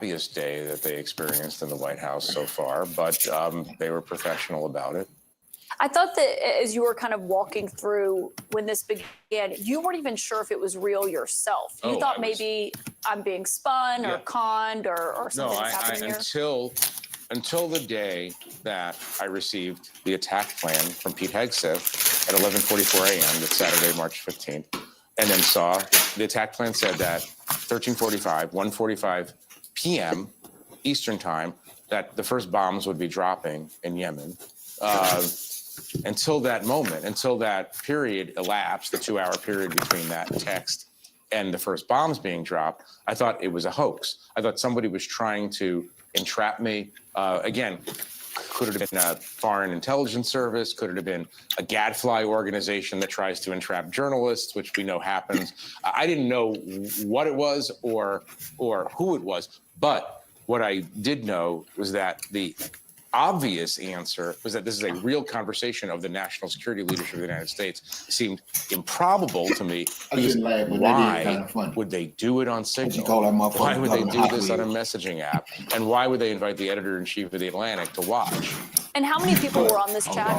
happiest day that they experienced in the White House so far, but they were professional about it. I thought that as you were kind of walking through when this began, you weren't even sure if it was real yourself. You thought maybe I'm being spun or conned or something's happening here. Until the day that I received the attack plan from Pete Hegseth at 11:44 a.m. That's Saturday, March 15th, and then saw the attack plan said that 1:45 p.m. Eastern time, that the first bombs would be dropping in Yemen. Until that moment, until that period elapsed, the 2-hour period between that text and the first bombs being dropped, I thought it was a hoax. I thought somebody was trying to entrap me. Again, could it have been a foreign intelligence service? Could it have been a gadfly organization that tries to entrap journalists, which we know happens? I didn't know what it was or who it was, but what I did know was that the obvious answer was that this is a real conversation of the national security leadership of the United States. It seemed improbable to me. Why would they do it on Signal? Why would they do this on a messaging app? And why would they invite the editor-in-chief of The Atlantic to watch? And how many people were on this chat?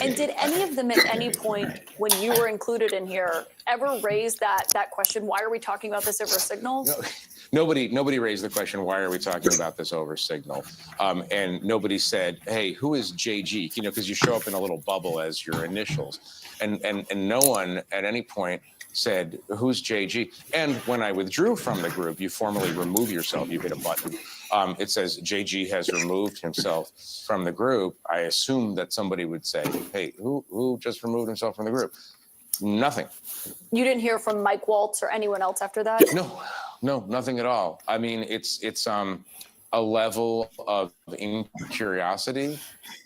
And did any of them at any point when you were included in here ever raise that question, why are we talking about this over Signal? No. Nobody raised the question, why are we talking about this over Signal? And nobody said, hey, who is JG? You know, because you show up in a little bubble as your initials. And no one at any point said, who's JG? And when I withdrew from the group, you formally remove yourself. You hit a button. It says JG has removed himself from the group. I assumed that somebody would say, hey, who just removed himself from the group? Nothing. You didn't hear from Mike Waltz or anyone else after that? No, nothing at all. I mean, it's a level of incuriosity.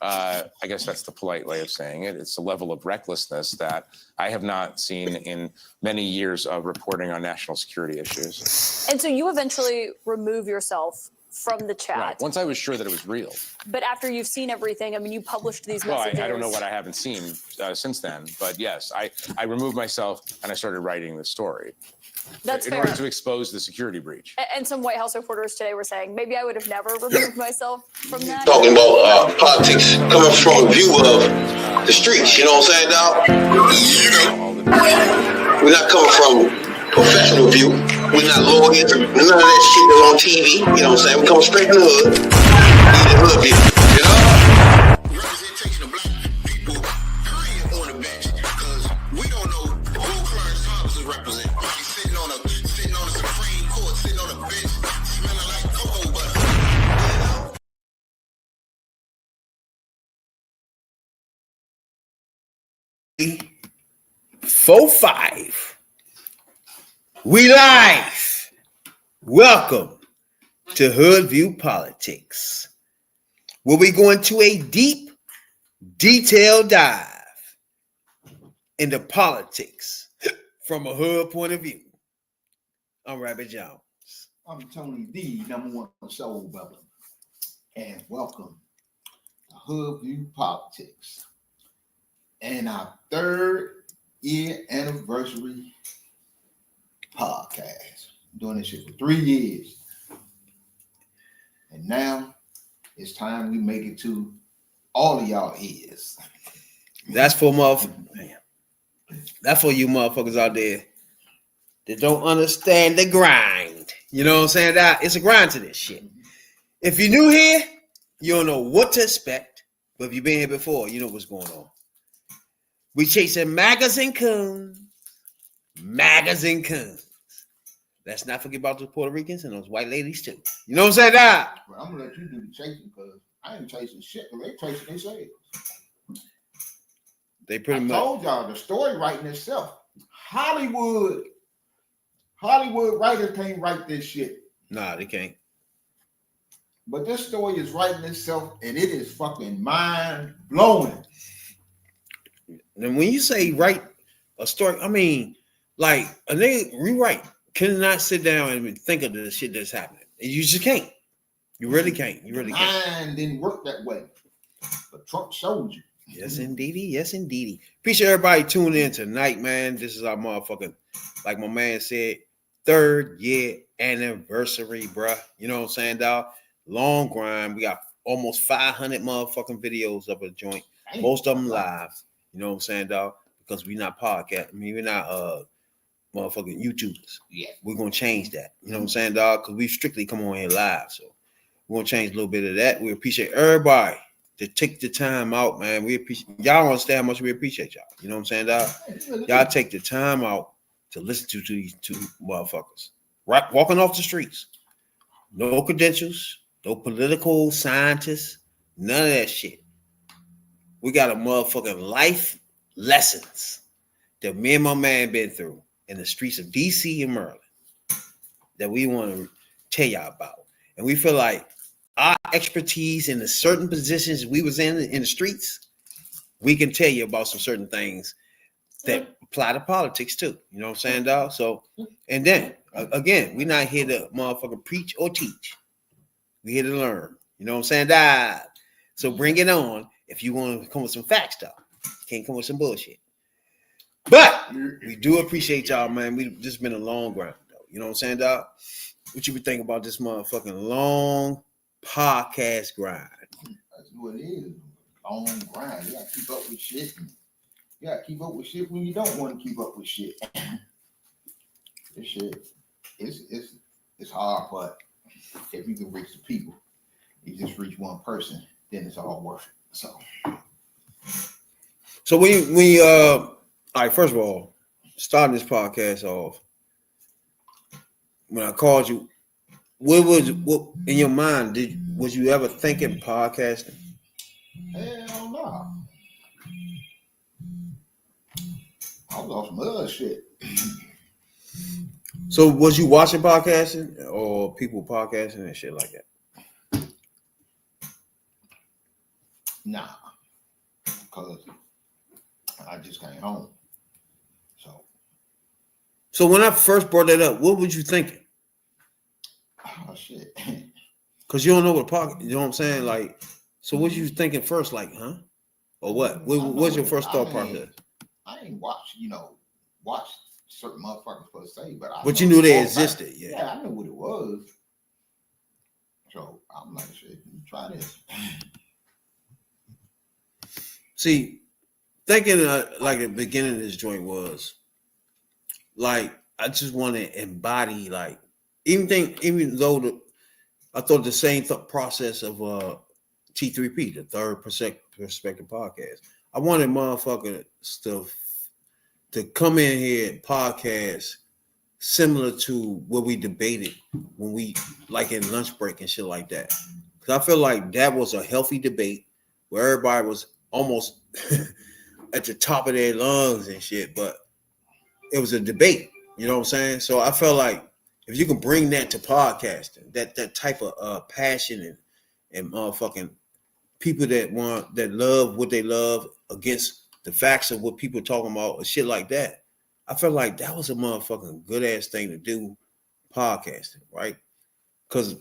I guess that's the polite way of saying it. It's a level of recklessness that I have not seen in many years of reporting on national security issues. And so you eventually remove yourself from the chat. Right. Once I was sure that it was real. But after you've seen everything, I mean, you published these messages. Well, I don't know what I haven't seen since then. But yes, I removed myself and I started writing the story. That's in order to expose the security breach. And some White House reporters today were saying, maybe I would have never removed myself from that. Talking about politics coming from a view of the streets, you know what I'm saying, dog? You know, we're not coming from professional view. We're not lawyers, none of that shit that's on TV, you know what I'm saying? We come straight from the hood. The hood view, you know? Representation of black people, period, on the bench, because we don't know who Clarence Thomas is representing. He's sitting on a Supreme Court, sitting on a bench, smelling like cocoa butter. You know? 4-5. We live. Welcome to Hoodviewpolitics, where we go into a deep, detailed dive into politics from a hood point of view. I'm Rabbit Jones. I'm Tony D, #1 soul brother, and welcome to Hoodviewpolitics and our 3rd year anniversary podcast. I'm doing this shit for 3 years. And now it's time we make it to all of y'all ears. That's for That's for you motherfuckers out there that don't understand the grind. You know what I'm saying? It's a grind to this shit. If you're new here, you don't know what to expect. But if you've been here before, you know what's going on. We chasing magazine coons. Let's not forget about those Puerto Ricans and those white ladies too. You know what I'm saying? Well, I'm gonna let you do the chasing because I ain't chasing shit. They chasing themselves. They pretty much told y'all the story writing itself. Hollywood writers can't write this shit. Nah, they can't. But this story is writing itself, and it is fucking mind blowing. And when you say write a story, I mean, like a nigga rewrite cannot sit down and think of the shit that's happening. You just can't. You really can't. You really can't. Mind didn't work that way. But Trump showed you. Yes, indeedy. Yes, indeedy. Appreciate everybody tuning in tonight, man. This is our motherfucking, like my man said, 3rd year anniversary, bruh. You know what I'm saying, dog? Long grind. We got almost 500 motherfucking videos of a joint. Most of them live. You know what I'm saying, dog? Because we're not podcast. I mean, we're not motherfucking YouTubers. Yeah. We're gonna change that. You know what I'm saying, dog? Because we strictly come on here live. So we're gonna change a little bit of that. We appreciate everybody to take the time out, man. We appreciate y'all understand how much we appreciate y'all. You know what I'm saying, dog? Y'all take the time out to listen to these two motherfuckers. Right, walking off the streets. No credentials, no political scientists, none of that shit. We got a motherfucking life lessons that me and my man been through in the streets of DC and Maryland that we want to tell y'all about. And we feel like our expertise in the certain positions we was in the streets, we can tell you about some certain things that apply to politics too. You know what I'm saying, dog? So, and then again, we're not here to motherfucking preach or teach. We're here to learn. You know what I'm saying, dog? So bring it on if you want to come with some facts, dog. Can't come with some bullshit. But we do appreciate y'all, man. We've just been a long grind, though. You know what I'm saying, dog? What you be thinking about this motherfucking long podcast grind? That's what it is. Long grind. You gotta keep up with shit. You gotta keep up with shit when you don't want to keep up with shit. This shit, it's hard, but if you can reach the people, you just reach one person, then it's all worth it. So we all right, first of all, starting this podcast off, when I called you, what in your mind was you ever thinking podcasting? Hell no. I was on some other shit. So was you watching podcasting or people podcasting and shit like that? Nah. Because I just came home. So when I first brought that up, what was you thinking? Oh shit. Because you don't know what podcast, you know what I'm saying? Like, so what you thinking first, like, huh? Or what? What's your first thought process? I ain't watch certain motherfuckers per se, but you knew they existed, yeah. Yeah, I knew what it was. So I'm like, shit, try this. See, thinking like the beginning of this joint was like I just want to embody like even though I thought the same process of T3P, the Third Perspective Podcast. I wanted motherfucker stuff to come in here and podcast similar to what we debated when we like in lunch break and shit like that. Because I feel like that was a healthy debate where everybody was almost at the top of their lungs and shit, but it was a debate. You know what I'm saying? So I felt like if you can bring that to podcasting, that type of passion and motherfucking people that love what they love against the facts of what people are talking about or shit like that, I felt like that was a motherfucking good ass thing to do, podcasting, right? Because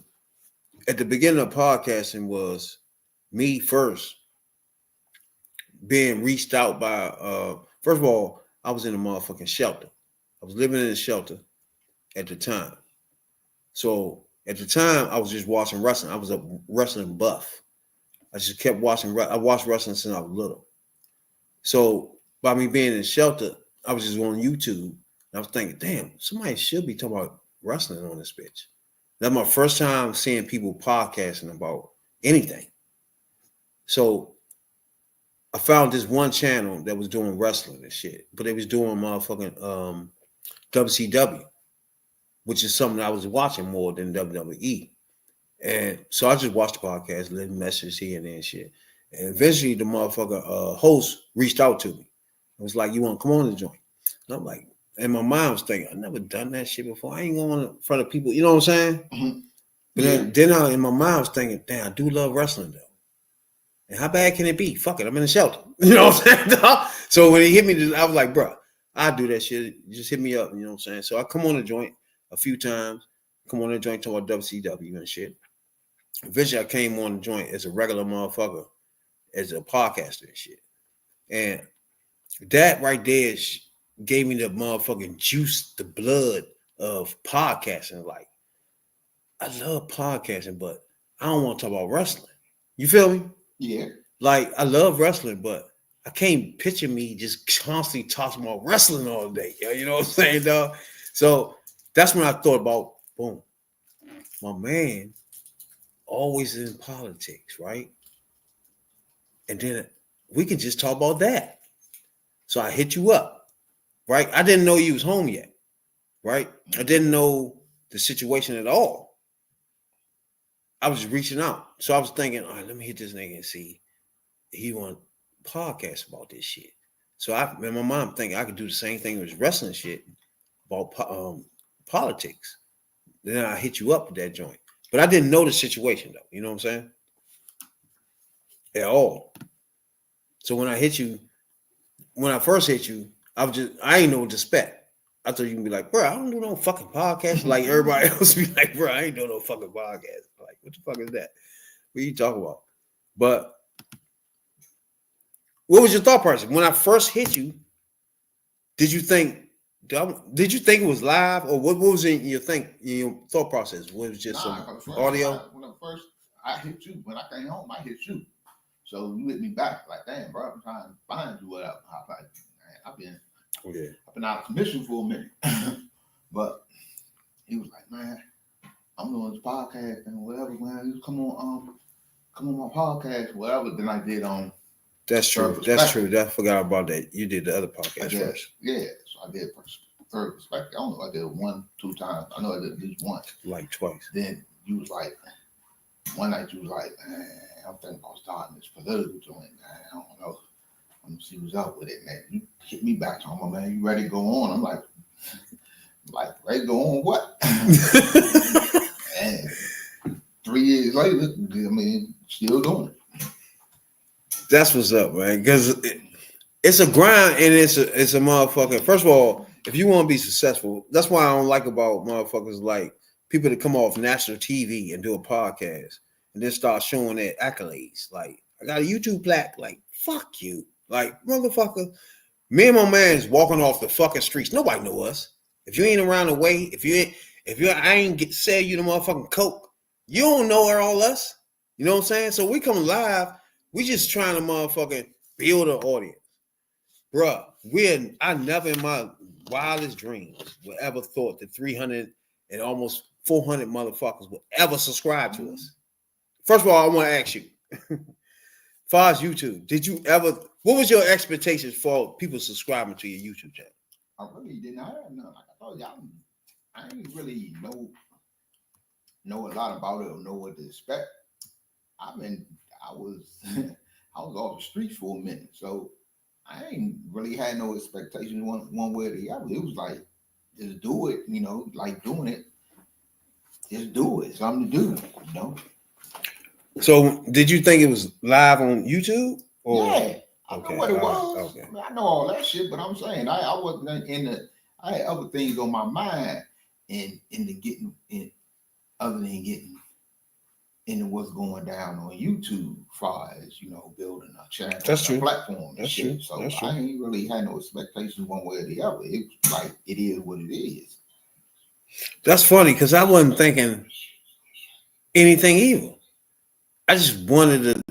at the beginning of podcasting was me first being reached out by first of all, I was in a motherfucking shelter. I was living in a shelter at the time. So at the time, I was just watching wrestling. I was a wrestling buff. I just kept watching. I watched wrestling since I was little. So by me being in the shelter, I was just on YouTube. And I was thinking, damn, somebody should be talking about wrestling on this bitch. That's my first time seeing people podcasting about anything. So I found this one channel that was doing wrestling and shit, but they was doing motherfucking WCW, which is something I was watching more than WWE. And so I just watched the podcast, little messages here and there and shit. And eventually the motherfucker host reached out to me. It was like, you want to come on the joint? And I'm like, and my mind was thinking, I've never done that shit before. I ain't going in front of people, you know what I'm saying? Mm-hmm. But then I, in my mind, I was thinking, damn, I do love wrestling though. And how bad can it be? Fuck it, I'm in the shelter. You know what I'm saying? So when he hit me, I was like, bro, I do that shit. Just hit me up, you know what I'm saying? So I come on the joint a few times, come on the joint talking about WCW and shit. Eventually I came on the joint as a regular motherfucker, as a podcaster and shit. And that right there gave me the motherfucking juice, the blood of podcasting. Like, I love podcasting, but I don't want to talk about wrestling. You feel me? Yeah. Like, I love wrestling, but I can't picture me just constantly talking about wrestling all day. You know what I'm saying, dog? So that's when I thought about, boom, my man always in politics, right? And then we can just talk about that. So I hit you up, right? I didn't know you was home yet, right? I didn't know the situation at all. I was just reaching out. So I was thinking, all right, let me hit this nigga and see if he want to podcast about this shit. So in my mind, thinking I could do the same thing with wrestling shit about politics. Then I hit you up with that joint. But I didn't know the situation though. You know what I'm saying? At all. So when I first hit you, I ain't know what to expect. I thought you can be like, bro, I don't do no fucking podcast. Like everybody else be like, bro, I ain't doing no fucking podcast. Like, what the fuck is that? What are you talking about? But what was your thought process when I first hit you? Did you think it was live, or what was in your thought process? Was it just some audio? When I hit you, when I came home, I hit you. So you hit me back like, damn, bro, I'm trying to find you. Whatever. I've been out of commission for a minute. But he was like, man, I'm doing this podcast and whatever, man. You come on my podcast, whatever. Then I did on. That's true. That's true. I forgot about that. You did the other podcast first. Yeah, so I did Third Perspective. I don't know if I did 1-2 times. I know I did at least once. Like twice. Then you was like, one night you was like, man, I'm thinking about starting this political joint, man. I don't know. I'm gonna see what's up with it, man. You hit me back, talking about, man, you ready to go on? I'm like, ready to go on what? And 3 years later, I mean, still doing it. That's what's up, man. Because it's a grind and it's a motherfucker. First of all, if you want to be successful, that's why I don't like about motherfuckers like people that come off national TV and do a podcast and then start showing their accolades. Like, I got a YouTube plaque. Like, fuck you. Like, motherfucker, me and my man's walking off the fucking streets. Nobody know us. If you ain't around the way, I ain't sell you the motherfucking Coke, you don't know all us. You know what I'm saying? So we come live, we just trying to motherfucking build an audience. Bruh, I never in my wildest dreams would ever thought that 300 and almost 400 motherfuckers would ever subscribe to us. First of all, I want to ask you, as far as YouTube, what was your expectations for people subscribing to your YouTube channel? I really didn't have none. Like I told y'all, I didn't really know a lot about it or know what to expect. I was off the streets for a minute, so I ain't really had no expectations one way or the other. It was like, just do it, like doing it. Just do it. Something to do, So did you think it was live on YouTube? Yeah, I know what it was. Okay. I mean, I know all that shit, but I'm saying I wasn't I had other things on my mind other than getting into what's going down on YouTube, as far as building a channel, a platform. That's shit. true. So That's true. I ain't really had no expectations one way or the other. It's like it is what it is. That's funny because I wasn't thinking anything evil. I just wanted to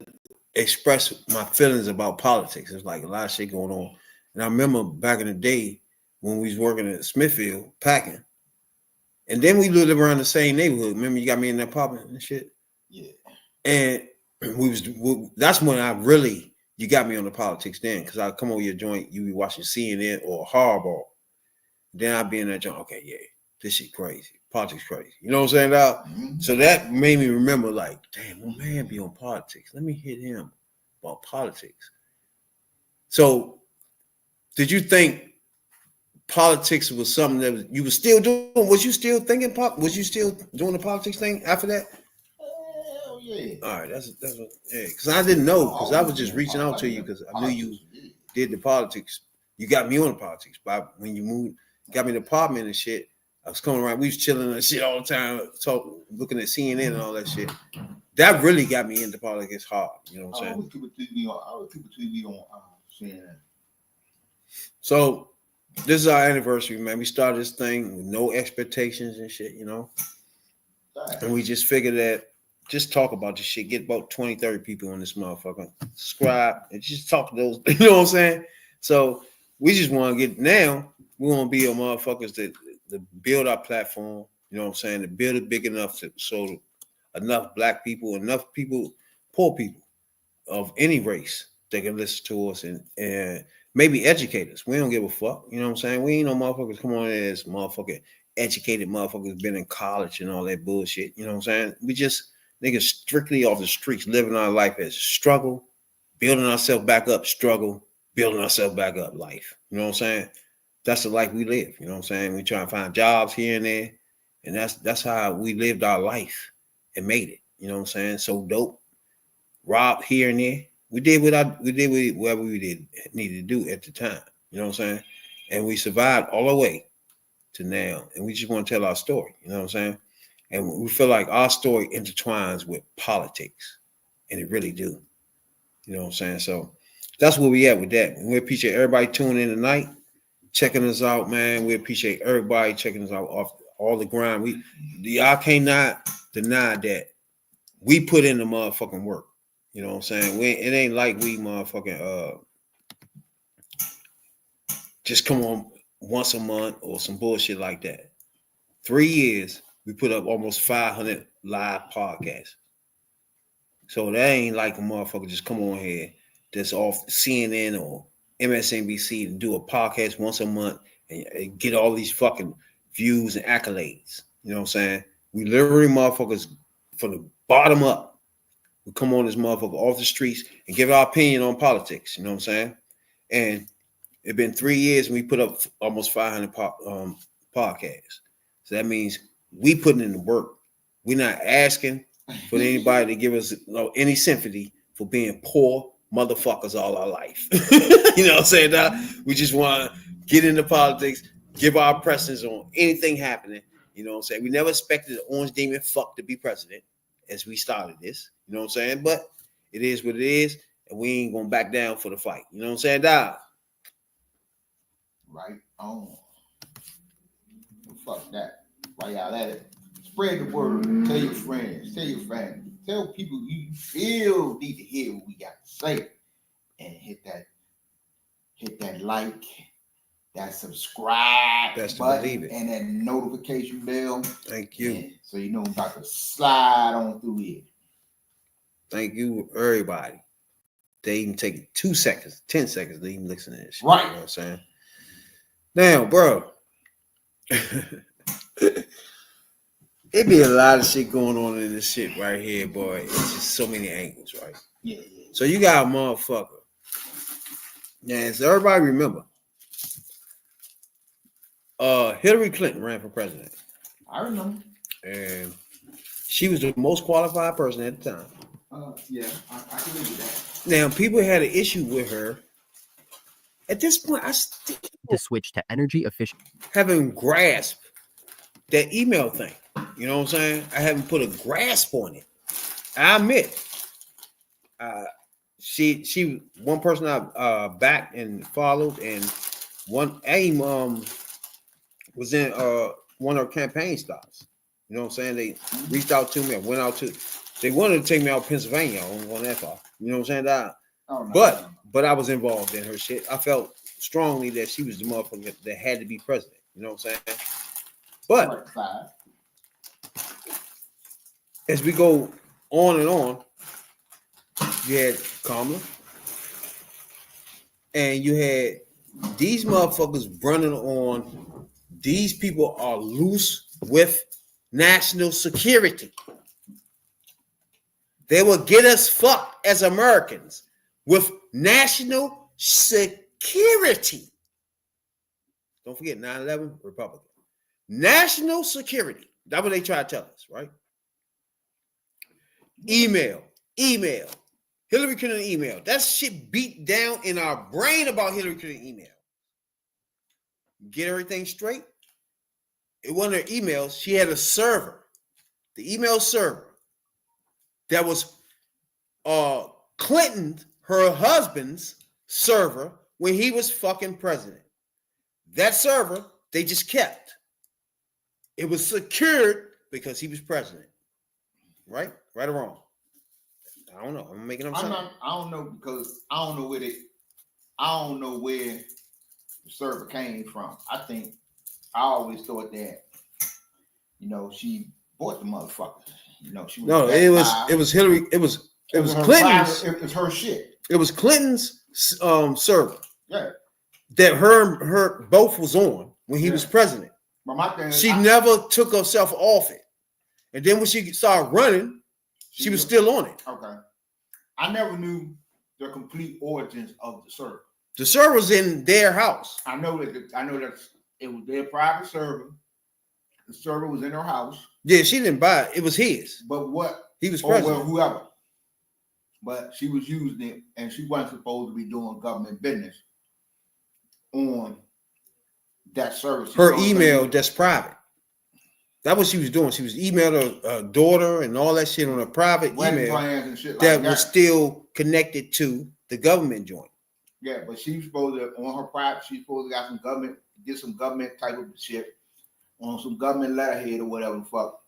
express my feelings about politics. There's like a lot of shit going on. And I remember back in the day when we was working at Smithfield packing. And then we lived around the same neighborhood. Remember you got me in that apartment and shit? Yeah. And that's when you got me on the politics then, because I'd come over your joint, you be watching CNN or Hardball. Then I'd be in that joint, okay, yeah, this shit crazy. Politics crazy. You know what I'm saying, dog? Mm-hmm. So that made me remember, like, damn, my man be on politics. Let me hit him about politics. So did you think politics was something that you were still doing? Was you still thinking was you still doing the politics thing after that? Hell yeah. All right, that's what, yeah, because I didn't know, because I was just reaching out to you because I knew you did the politics. You got me on the politics, but when you moved, got me the apartment and shit, I was coming around, we was chilling and shit all the time, looking at CNN and all that shit. That really got me into politics hard, you know what I'm saying? I would keep a TV on CNN. So This is our anniversary, man. We started this thing with no expectations and shit, you know. And we just figured that just talk about this shit. Get about 20, 30 people on this motherfucker. Subscribe and just talk to those, you know what I'm saying? So we just want to get now, we want to be a motherfuckers that build our platform, you know what I'm saying? To build it big enough so enough black people, enough people, poor people of any race that can listen to us and maybe educate us. We don't give a fuck, you know what I'm saying? We ain't no motherfuckers come on as motherfucking educated motherfuckers been in college and all that bullshit, you know what I'm saying? We just niggas strictly off the streets, living our life as struggle, building ourselves back up, struggle, building ourselves back up life. You know what I'm saying? That's the life we live. You know what I'm saying? We try to find jobs here and there. And that's how we lived our life and made it. You know what I'm saying? So dope. Rob here and there. We did whatever we needed to do at the time. You know what I'm saying? And we survived all the way to now. And we just want to tell our story. You know what I'm saying? And we feel like our story intertwines with politics. And it really do. You know what I'm saying? So that's where we at with that. And we appreciate everybody tuning in tonight, checking us out, man. We appreciate everybody checking us out off all the grind. Y'all cannot deny that we put in the motherfucking work. You know what I'm saying? It ain't like we motherfucking just come on once a month or some bullshit like that. 3 years, we put up almost 500 live podcasts. So that ain't like a motherfucker just come on here that's off CNN or MSNBC to do a podcast once a month and get all these fucking views and accolades. You know what I'm saying? We literally motherfuckers from the bottom up. We come on this motherfucker off the streets and give our opinion on politics. You know what I'm saying? And it's been 3 years and we put up almost 500 podcasts. So that means we putting in the work. We're not asking for anybody to give us any sympathy for being poor motherfuckers all our life. You know what I'm saying? Now, we just want to get into politics, give our impressions on anything happening. You know what I'm saying? We never expected the orange demon fuck to be president as we started this. You know what I'm saying? But it is what it is, and we ain't gonna back down for the fight. You know what I'm saying, Dog? Right on. Fuck that. While y'all at it, spread the word. Tell your friends. Tell your family. Tell people you feel need to hear what we got to say, and hit that like, that subscribe button, and that notification bell. Thank you. Yeah, so you know I'm about to slide on through here. Thank you, everybody. They even take 2 seconds, 10 seconds to even listen to this shit. Right. You know what I'm saying? Now, bro. It be a lot of shit going on in this shit right here, boy. It's just so many angles, right? Yeah. So you got a motherfucker. Yeah, so everybody remember. Hillary Clinton ran for president. I remember. And she was the most qualified person at the time. Yeah, I can live with that. Now, people had an issue with her. At this point, I still to switch to energy efficient. haven't grasped that email thing. You know what I'm saying? I haven't put a grasp on it. I admit. She one person I backed and followed, and one aim was in one of her campaign stops. You know what I'm saying? They reached out to me. I went out to. They wanted to take me out to Pennsylvania. I wasn't going that far. You know what I'm saying? But I was involved in her shit. I felt strongly that she was the motherfucker that had to be president. You know what I'm saying? But as we go on and on, you had Kamala, and you had these motherfuckers running on. These people are loose with national security. They will get us fucked as Americans with national security. Don't forget 9/11, Republican. National security. That's what they try to tell us, right? Email. Hillary Clinton email. That shit beat down in our brain about Hillary Clinton email. Get everything straight. It wasn't her emails. She had a server. The email server. That was Clinton, her husband's server, when he was fucking president. That server, they just kept. It was secured because he was president. Right? Right or wrong? I don't know. I'm making up something. I don't know because I don't know where the server came from. I always thought that, she bought the motherfucker. She was No, it was Hillary. It was Clinton's. It was her shit. It was Clinton's server. Yeah. That her both was on when he was president. But my thing is, she never took herself off it. And then when she started running, she was still on it. Okay. I never knew the complete origins of the server. The server was in their house. I know that it was their private server. The server was in her house. Yeah, she didn't buy it. It was his. But what? He was president. Well, whoever. But she was using it, and she wasn't supposed to be doing government business on that service. Her email that's private. That's what she was doing. She was emailing her daughter and all that shit on a private email and shit like that was still connected to the government joint. Yeah, but she's supposed to, on her private, she's supposed to get some government type of shit on some government letterhead or whatever the fuck.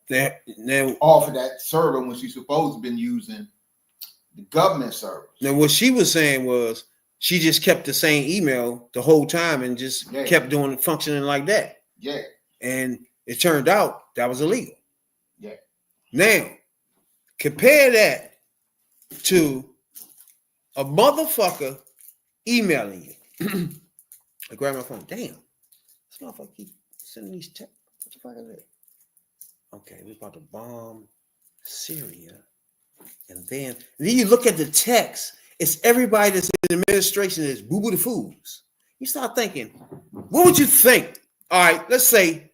Now, off of that server when she's supposed to have been using the government server. Now, what she was saying was she just kept the same email the whole time and just kept doing functioning like that. Yeah. And it turned out that was illegal. Yeah. Now, compare that to a motherfucker emailing you. I grab my phone. Damn. This motherfucker keep sending these texts. What the fuck is it? Okay, we're about to bomb Syria. And then you look at the text. It's everybody that's in the administration that's boo-boo the fools. You start thinking, what would you think? All right, let's say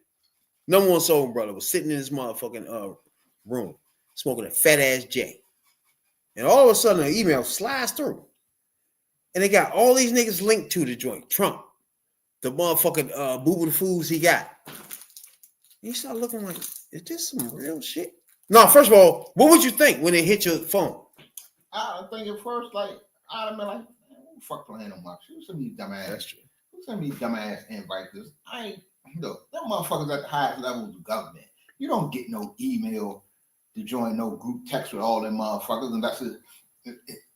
number one soul brother was sitting in his motherfucking room smoking a fat ass J. And all of a sudden, an email slides through. And they got all these niggas linked to the joint. Trump, the motherfucking boo-boo the fools he got. You start looking like, is this some real shit? No, first of all, what would you think when it hit your phone? I think at first, I'd have been like, fuck playing on my shit. Who send me dumbass? That's true. Who send me dumbass invites? Look, them motherfuckers at the highest levels of government. You don't get no email to join no group text with all them motherfuckers, and that's it.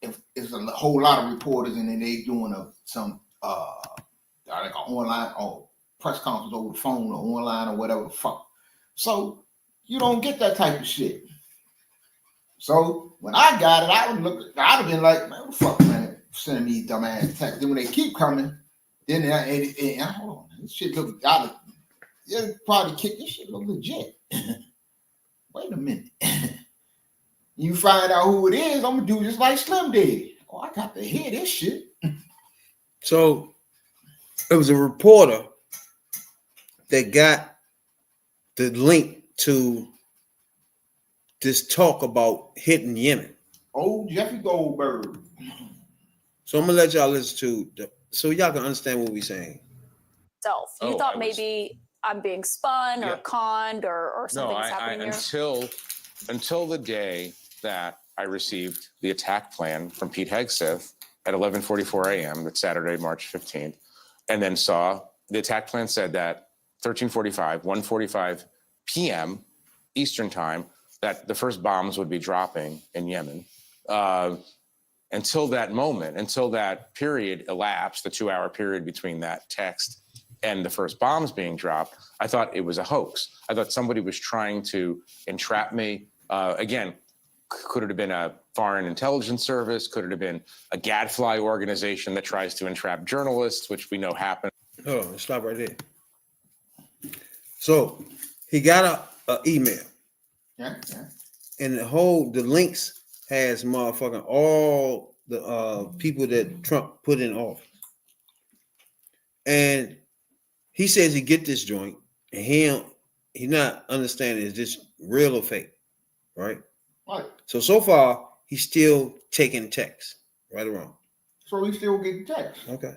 If it's a whole lot of reporters and then they doing some like an online or press conference over the phone or online or whatever the fuck. So you don't get that type of shit. So when I got it, I'd have been like, man, what the fuck, man, sending me dumbass text. Then when they keep coming, then hold on, this shit look, yeah, probably kick this shit look legit. Wait a minute. You find out who it is, I'm gonna do just like Slim did. Oh, I got to hear this shit. So it was a reporter that got the link to this talk about hitting Yemen. Oh, Jeffrey Goldberg. So I'm gonna let y'all listen to so y'all can understand what we're saying. You thought maybe I'm being spun or conned or something's happening here? Until the day that I received the attack plan from Pete Hegseth at 11:44 a.m. That's Saturday, March 15th, and then saw the attack plan said that 1:45 p.m. Eastern time, that the first bombs would be dropping in Yemen. Until that moment, until that period elapsed, the 2-hour period between that text and the first bombs being dropped, I thought it was a hoax. I thought somebody was trying to entrap me. Again, could it have been a foreign intelligence service? Could it have been a gadfly organization that tries to entrap journalists, which we know happens? Oh, stop right there. So he got a email. Yeah. And the links has motherfucking all the people that Trump put in office. And he says he get this joint and he not understanding is this real or fake, right? Right. So far he's still taking text, right or wrong? So he's still getting text. Okay.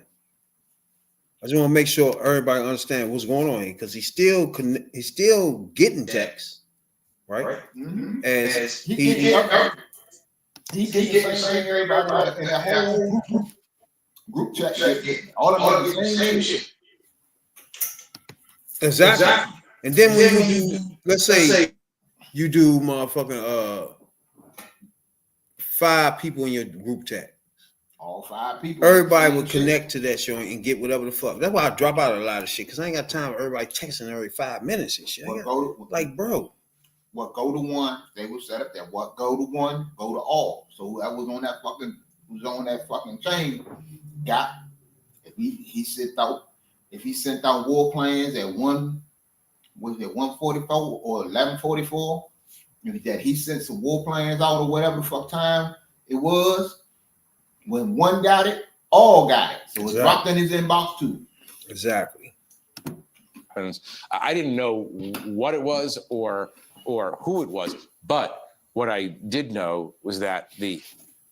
I just want to make sure everybody understand what's going on here because he's still getting text, right? Mm-hmm. As he gets the same everybody in that whole group chat shit. All of them the same shit. Exactly. And then when you do, let's say you do motherfucking 5 people in your group chat. All 5 people. Everybody will connect to that show and get whatever the fuck. That's why I drop out a lot of shit, because I ain't got time for everybody texting every 5 minutes and shit. Like, bro. What go to one, they will set up that what go to one, go to all. So whoever was on that fucking chain got, if he sent out war plans at 1:44 or 11:44, that he sent some war plans out or whatever the fuck time it was. When one got it, all got it. So it dropped in his inbox too. Exactly. I didn't know what it was or who it was, but what I did know was that the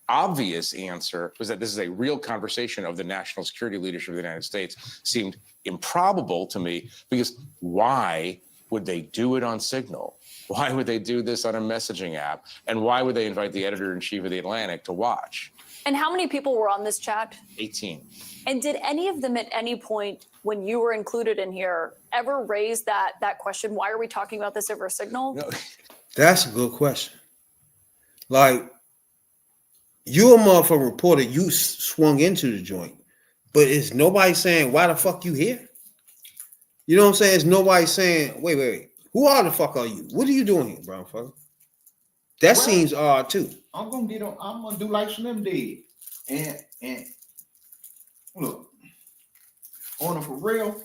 obvious answer was that this is a real conversation of the national security leadership of the United States. Seemed improbable to me, because why would they do it on Signal? Why would they do this on a messaging app? And why would they invite the editor-in-chief of The Atlantic to watch? And how many people were on this chat? 18. And did any of them at any point, when you were included in here, ever raise that question? Why are we talking about this over Signal? No. That's a good question. Like, you a motherfucking reporter, you swung into the joint, but is nobody saying, why the fuck you here? You know what I'm saying? It's nobody saying, wait. Who are the fuck are you? What are you doing here, brown fucker? That seems odd too. I'm gonna do like Slim did. And look, on it for real,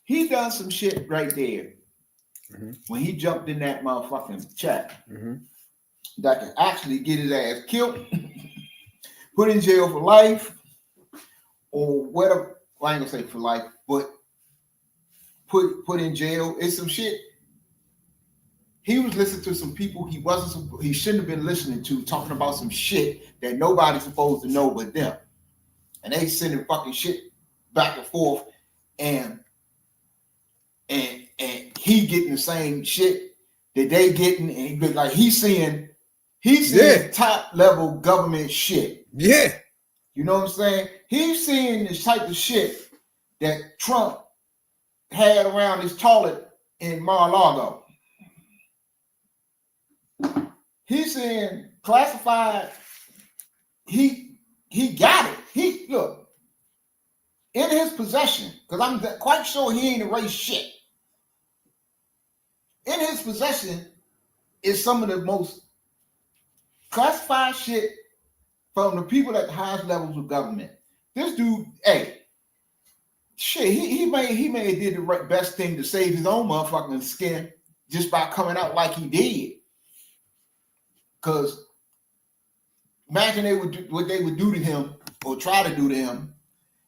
he done some shit right there. Mm-hmm. When he jumped in that motherfucking chat, that can actually get his ass killed, put in jail for life, or whatever. Well, I ain't gonna say for life, but put in jail. It's some shit. He was listening to some people he shouldn't have been listening to, talking about some shit that nobody's supposed to know but them. And they sending fucking shit back and forth, and he getting the same shit that they getting, and like he's seeing top level government shit. Yeah. You know what I'm saying? He's seeing this type of shit that Trump had around his toilet in Mar-a-Lago. He's saying classified. He got it. He look in his possession, because I'm quite sure he ain't erased shit. In his possession is some of the most classified shit from the people at the highest levels of government. This dude, he may have did the best thing to save his own motherfucking skin just by coming out like he did. Because imagine what they would do to him, or try to do to him,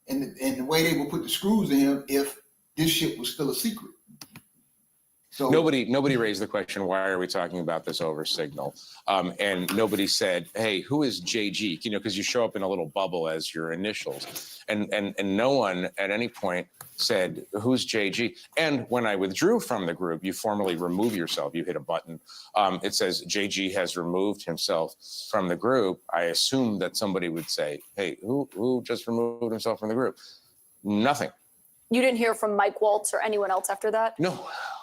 and the way they would put the screws in him if this shit was still a secret. So nobody raised the question, why are we talking about this over Signal? And nobody said, hey, who is JG? You know, because you show up in a little bubble as your initials. And no one at any point said, who's JG? And when I withdrew from the group, you formally remove yourself. You hit a button. It says JG has removed himself from the group. I assumed that somebody would say, hey, who just removed himself from the group? Nothing. You didn't hear from Mike Waltz or anyone else after that?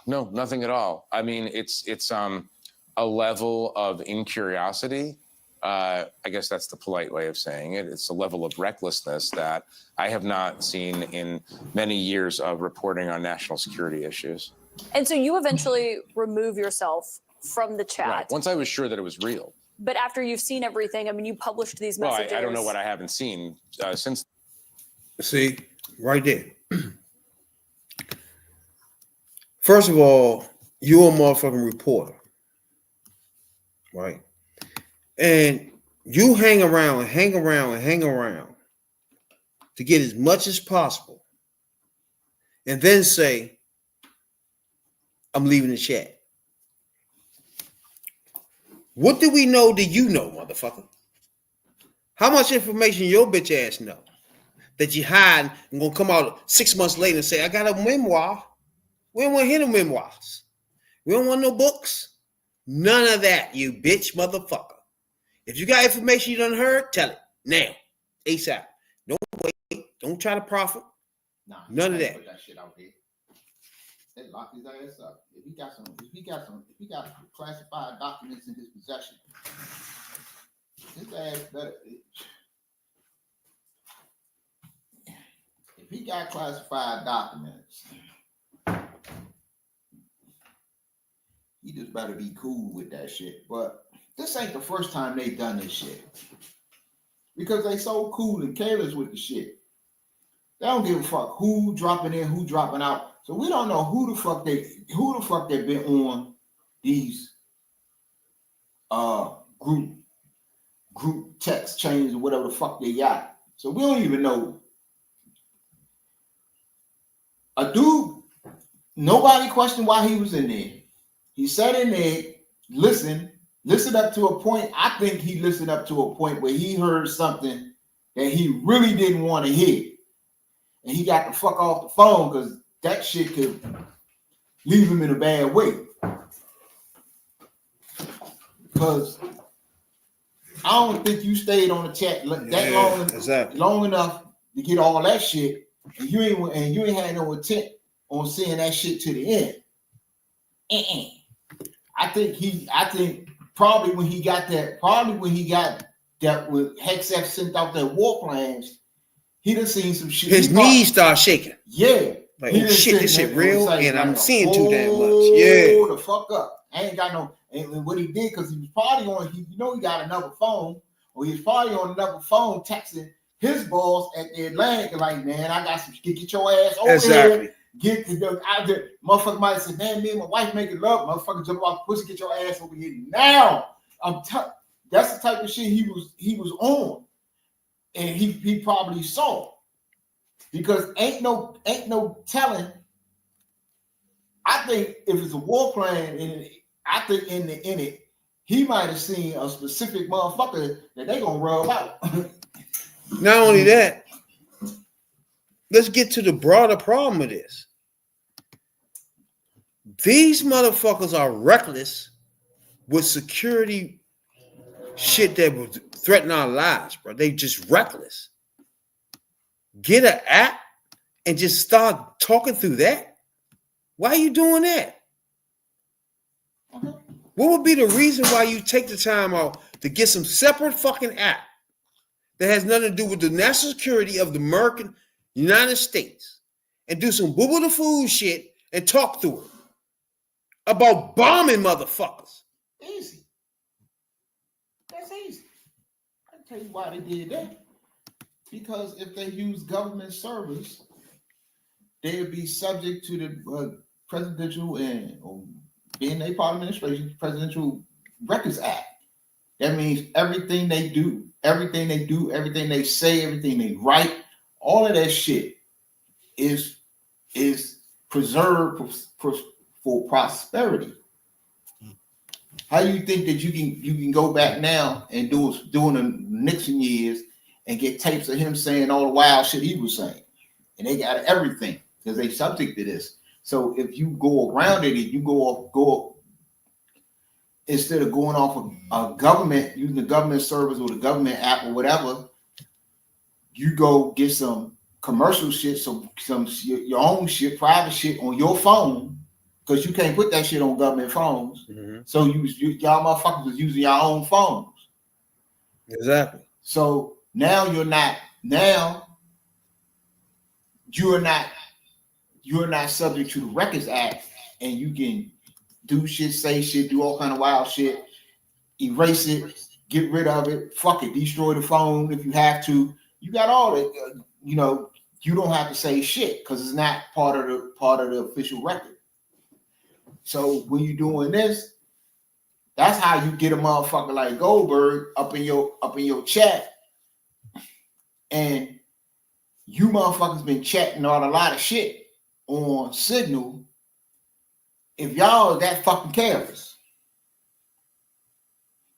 No, nothing at all. I mean, it's a level of incuriosity. I guess that's the polite way of saying it. It's a level of recklessness that I have not seen in many years of reporting on national security issues. And so you eventually remove yourself from the chat. Right. Once I was sure that it was real. But after you've seen everything, I mean, you published these messages. Well, I don't know what I haven't seen since. See, right there. First of all, you're a motherfucking reporter, right? And you hang around to get as much as possible, and then say, I'm leaving the chat. What do we know that you know, motherfucker? How much information your bitch ass know that you hide and gonna come out 6 months later and say, I got a memoir? We don't want to hear the memoirs. We don't want no books. None of that, you bitch motherfucker. If you got information you done heard, tell it now, ASAP. Don't wait. Don't try to profit. Nah, none of that. Put that shit out there. They lock his ass up. If he got classified documents in his possession, his ass better. If he got classified documents, he just better be cool with that shit. But this ain't the first time they done this shit. Because they so cool and careless with the shit. They don't give a fuck who dropping in, who dropping out. So we don't know who the fuck they been on these group text chains or whatever the fuck they got. So we don't even know. A dude, nobody questioned why he was in there. He sat in there, listened up to a point. I think he listened up to a point where he heard something that he really didn't want to hear. And he got the fuck off the phone because that shit could leave him in a bad way. Because I don't think you stayed on the chat long enough to get all that shit, and you ain't had no intent on seeing that shit to the end. I think probably when he got that with Hexef sent out their war plans, he done seen some shit. His knees start shaking. Yeah. Like, oh shit, this shit real, and I'm seeing too damn much. Yeah. The fuck up. I ain't got no. And what he did, because he was probably on, he got another phone, or he was probably on another phone texting his boss at the Atlantic, like, man, I got some, get your ass over here. Get the motherfucker might say, man, me and my wife making love. Motherfucker jump off the pussy, get your ass over here now. That's the type of shit he was on, and he probably saw, because ain't no telling. I think if it's a war plan, I think in it, he might have seen a specific motherfucker that they gonna rub out. Not only that, let's get to the broader problem of this. These motherfuckers are reckless with security shit that would threaten our lives, bro. They just reckless. Get an app and just start talking through that. Why are you doing that? What would be the reason why you take the time out to get some separate fucking app that has nothing to do with the national security of the American United States and do some boo the food shit and talk through it about bombing motherfuckers? Easy. That's easy. I can tell you why they did that. Because if they use government servers, they would be subject to the presidential or being a part of administration, Presidential Records Act. That means everything they do, everything they say, everything they write, all of that shit is preserved for prosperity. How do you think that you can go back now and during the Nixon years and get tapes of him saying all the wild shit he was saying? And they got everything because they subject to this. So if you go around it, you go instead of going off of a government, using the government service or the government app or whatever, you go get some commercial shit, some your own shit, private shit on your phone, because you can't put that shit on government phones. Mm-hmm. So y'all motherfuckers was using your own phones. Exactly. So now you're not subject to the Records Act, and you can do shit, say shit, do all kind of wild shit, erase it, get rid of it, fuck it, destroy the phone if you have to. You got all that. You don't have to say shit because it's not part of the official record. So when you're doing this, that's how you get a motherfucker like Goldberg up in your chat, and you motherfuckers been chatting on a lot of shit on Signal. If y'all are that fucking careless,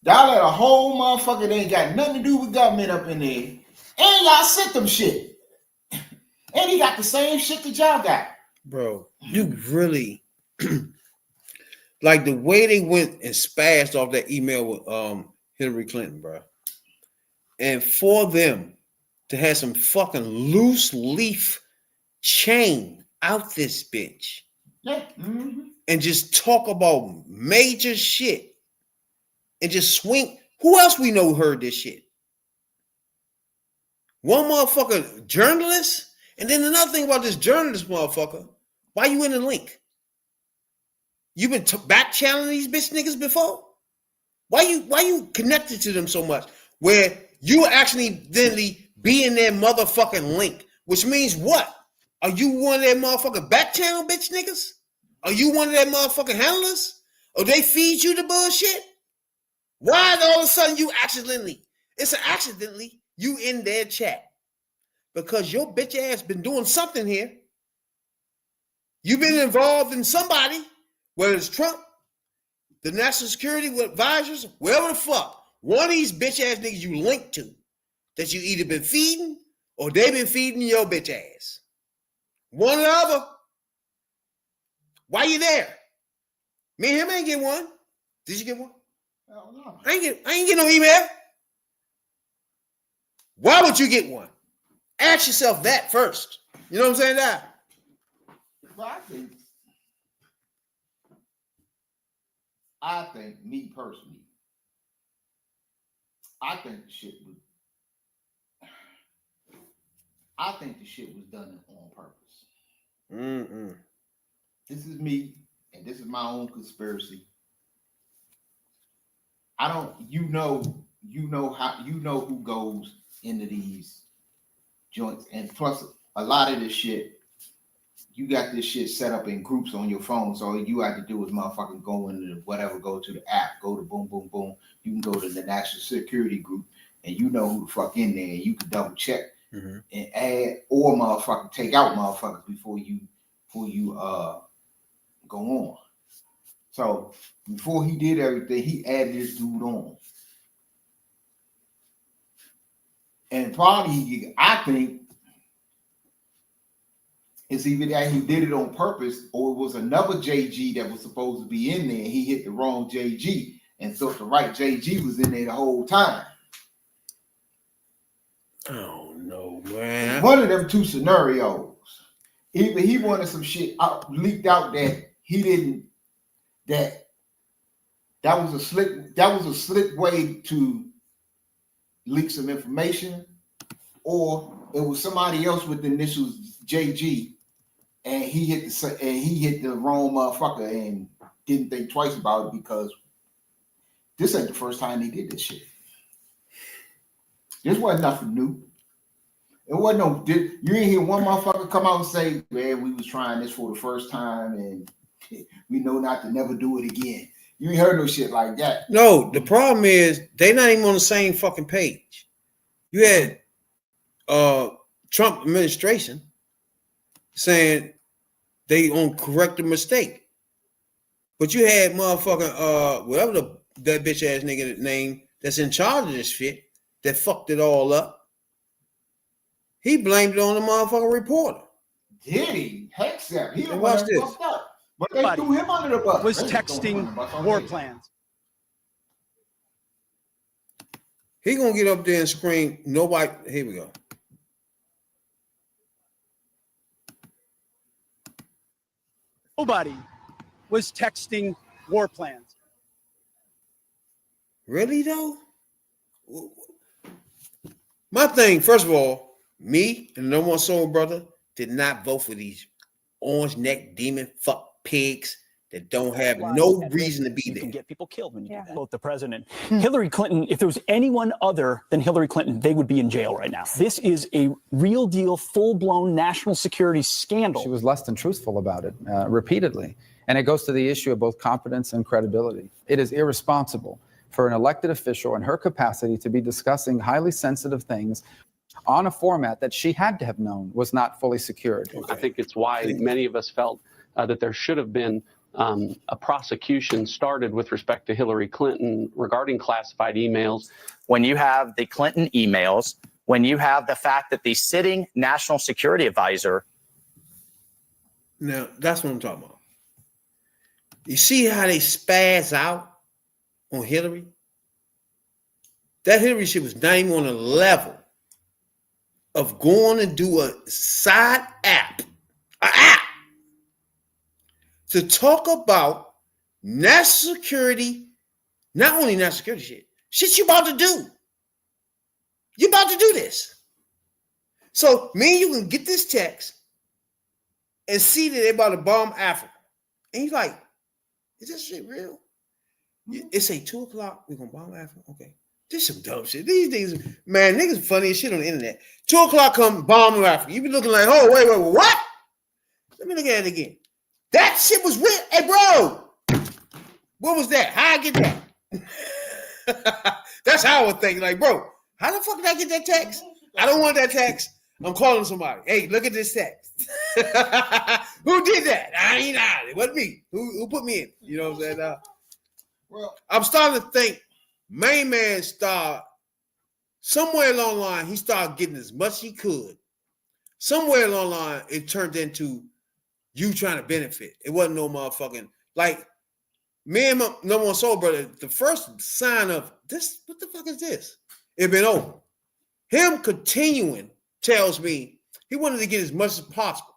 y'all let a whole motherfucker that ain't got nothing to do with government up in there, and y'all sent them shit, and he got the same shit that y'all got. Bro, you really like the way they went and spazzed off that email with Hillary Clinton, bro. And for them to have some fucking loose leaf chain out this bitch. Yeah. and just talk about major shit and just swing. Who else we know heard this shit? One motherfucker journalist, and then another thing about this journalist motherfucker. Why you in the link? You been back channeling these bitch niggas before? Why you connected to them so much? Where you actually then be in their motherfucking link, which means what? Are you one of their motherfucking back channel bitch niggas? Are you one of their motherfucking handlers? Or they feed you the bullshit? Why all of a sudden you accidentally? It's an accidentally you in their chat because your bitch ass been doing something here. You've been involved in somebody, whether it's Trump, the national security advisors, wherever the fuck. One of these bitch ass niggas you linked to that you either been feeding or they been feeding your bitch ass. One or the other. Why you there? Me and him ain't get one. Did you get one? Hell no. I ain't get no email. Why would you get one? Ask yourself that first. You know what I'm saying? That. Well, I think, me personally, I think the shit was done on purpose. This is me, and this is my own conspiracy. You know who goes into these joints, and plus a lot of this shit. You got this shit set up in groups on your phone, so all you have to do is motherfucking go into whatever, go to the app, go to boom, boom, boom. You can go to the national security group, and you know who the fuck in there, and you can double check and add or motherfucking take out motherfuckers before you go on. So before he did everything, he added this dude on, and probably I think. It's either that he did it on purpose or it was another JG that was supposed to be in there and he hit the wrong JG and thought the right JG was in there the whole time. Oh no, man. One of them two scenarios. Either he wanted some shit leaked out that he didn't, that was a slick way to leak some information, or it was somebody else with the initials JG. And he hit the wrong motherfucker and didn't think twice about it because this ain't the first time he did this shit. This wasn't nothing new. It wasn't you ain't hear one motherfucker come out and say, man, we was trying this for the first time and we know not to never do it again. You ain't heard no shit like that. No, the problem is they not even on the same fucking page. You had Trump administration saying they on correct the mistake. But you had motherfucking whatever that bitch ass nigga name that's in charge of this shit that fucked it all up. He blamed it on the motherfucking reporter. Did he? Heck yeah. He the watch one this. that fucked up. But they threw him under the bus. Was texting war plans. He gonna get up there and scream, nobody, here we go. Nobody was texting war plans. Really though? My thing, first of all, me and No More Soul Brother did not vote for these orange neck demon fuck pigs that don't have no reason to be there. You can get people killed when you do that. Vote the president. Hillary Clinton, if there was anyone other than Hillary Clinton, they would be in jail right now. This is a real deal, full-blown national security scandal. She was less than truthful about it repeatedly. And it goes to the issue of both competence and credibility. It is irresponsible for an elected official in her capacity to be discussing highly sensitive things on a format that she had to have known was not fully secured. I think it's why many of us felt that there should have been a prosecution started with respect to Hillary Clinton regarding classified emails. When you have the Clinton emails, when you have the fact that the sitting national security advisor. Now, that's what I'm talking about. You see how they spaz out on Hillary? That Hillary shit was not even on a level of going to do a side app, to talk about national security, not only national security shit you about to do. You about to do this. So me and you can get this text and see that they're about to bomb Africa. And he's like, is this shit real? It say 2 o'clock, we're gonna bomb Africa. Okay. This some dumb shit. These things, man, niggas funny as shit on the internet. 2 o'clock come bomb Africa. You be looking like, oh, wait, what? Let me look at it again. That shit was real. Hey, bro, what was that? How I get that? That's how I was thinking. Like, bro, how the fuck did I get that text? I don't want that text. I'm calling somebody. Hey, look at this text. Who did that? I ain't out. It wasn't me. Who put me in? You know what I'm saying? Well, I'm starting to think main man started somewhere along the line. He started getting as much as he could. Somewhere along the line, it turned into you trying to benefit. It wasn't no motherfucking like me and my number one soul brother. The first sign of this, what the fuck is this? It been over. Him continuing tells me he wanted to get as much as possible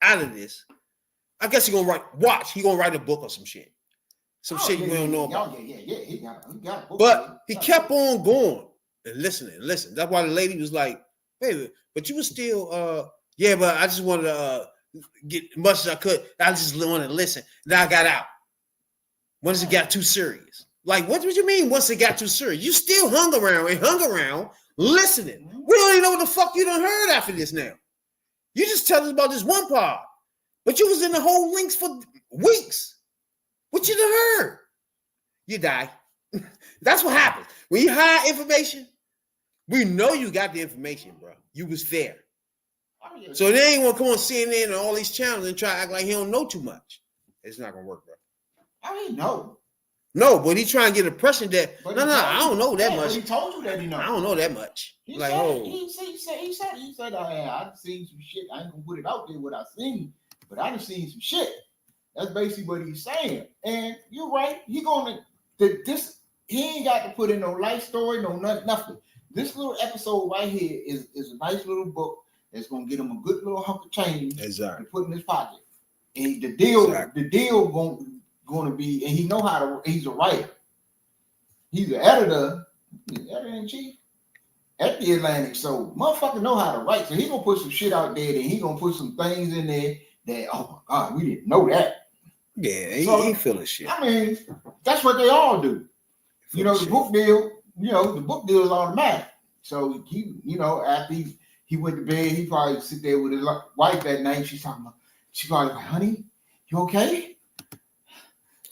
out of this. I guess he gonna write a book or some shit. Some shit we don't know about. He got a book. But he kept on going and listening. That's why the lady was like, hey, but you were still yeah, but I just wanted to get as much as I could. I just wanted to listen. Then I got out. Once it got too serious. Like, what do you mean once it got too serious? You still hung around listening. We don't even know what the fuck you done heard after this now. You just tell us about this one part. But you was in the whole links for weeks. What you done heard? You die. That's what happens. When you hide information, we know you got the information, bro. You was there. So they ain't want to come on CNN and all these channels and try to act like he don't know too much. It's not gonna work, bro. How do you know? No, but he trying to get the impression that I don't know that much. He told you that he knows. I don't know that much. He like, said, oh, he said, I've seen some shit. I ain't gonna put it out there what I seen, but I done seen some shit. That's basically what he's saying. And you're right. He ain't got to put in no life story, no nothing. This little episode right here is a nice little book that's gonna get him a good little hunk of change to put in his pocket. And the deal going to be, and he know how to. He's a writer. He's an editor. He's editor in chief at the Atlantic. So motherfucker know how to write. So he gonna put some shit out there. Then he gonna put some things in there that, oh my God, we didn't know that. Yeah, he feeling shit. I mean, that's what they all do. You know, the book deal. You know, the book deal is automatic. So he, after he went to bed, he probably sit there with his wife that night. She probably like, honey, you okay?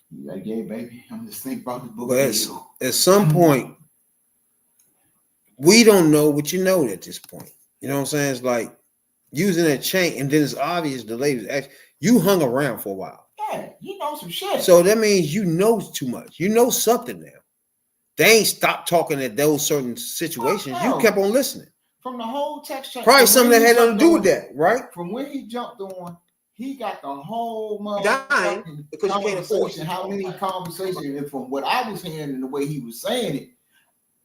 He's like, yeah, baby, I'm just thinking about the book. But at some point, we don't know what you know at this point. You know what I'm saying? It's like using that chain, and then it's obvious the ladies actually you hung around for a while. Yeah, you know some shit. So that means you know too much. You know something now. They ain't stopped talking at those certain situations. Oh, no. You kept on listening. From the whole text chain. Probably something that had nothing to do with that, right? From when he jumped on, he got the whole dying because you can't afford it. How many conversations? And from what I was hearing and the way he was saying it,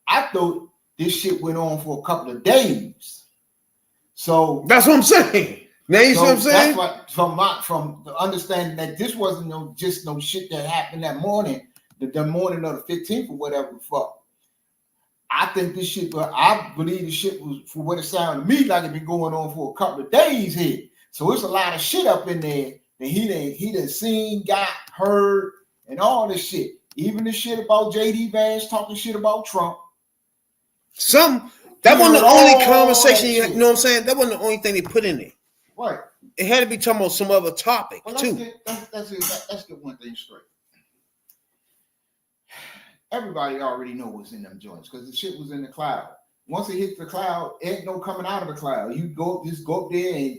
I thought this shit went on for a couple of days. So that's what I'm saying. Now you see what I'm saying? That's what, from the understanding that this wasn't just no shit that happened that morning, the morning of the 15th or whatever the fuck. I think this shit, I believe the shit was, for what it sounded to me like, it been going on for a couple of days here. So it's a lot of shit up in there that he done seen, got, heard, and all this shit. Even the shit about J.D. Vance talking shit about Trump. That wasn't the only conversation, you know what I'm saying? That wasn't the only thing they put in there. Right. It had to be talking about some other topic, too. Let's get one thing straight. Everybody already know what's in them joints because the shit was in the cloud. Once it hits the cloud, ain't no coming out of the cloud. You go up there and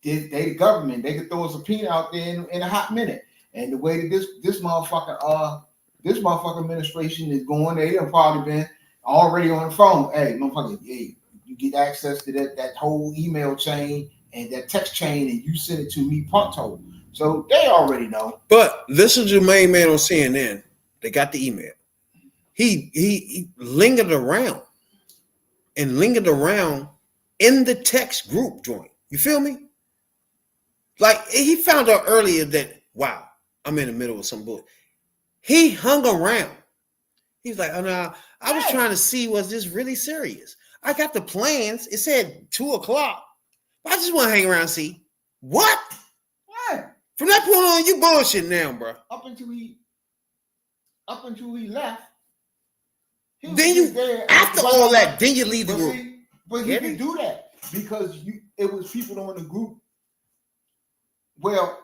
they the government. They could throw a subpoena out there in a hot minute. And the way that this motherfucker administration is going, they have probably been already on the phone. Hey, motherfucker, hey, you get access to that whole email chain and that text chain, and you send it to me pronto. So they already know. But listen to the main man on CNN. They got the email. He lingered around in the text group joint. You feel me? Like he found out earlier that, wow, I'm in the middle of some bull. He hung around. He was like, oh no, I was trying to see, was this really serious? I got the plans. It said 2:00. I just want to hang around and see. What? What? From that point on, you bullshit now, bro. Up until he left. Then you, after all that, then you leave the group. But he can do that because it was people on the group. Well,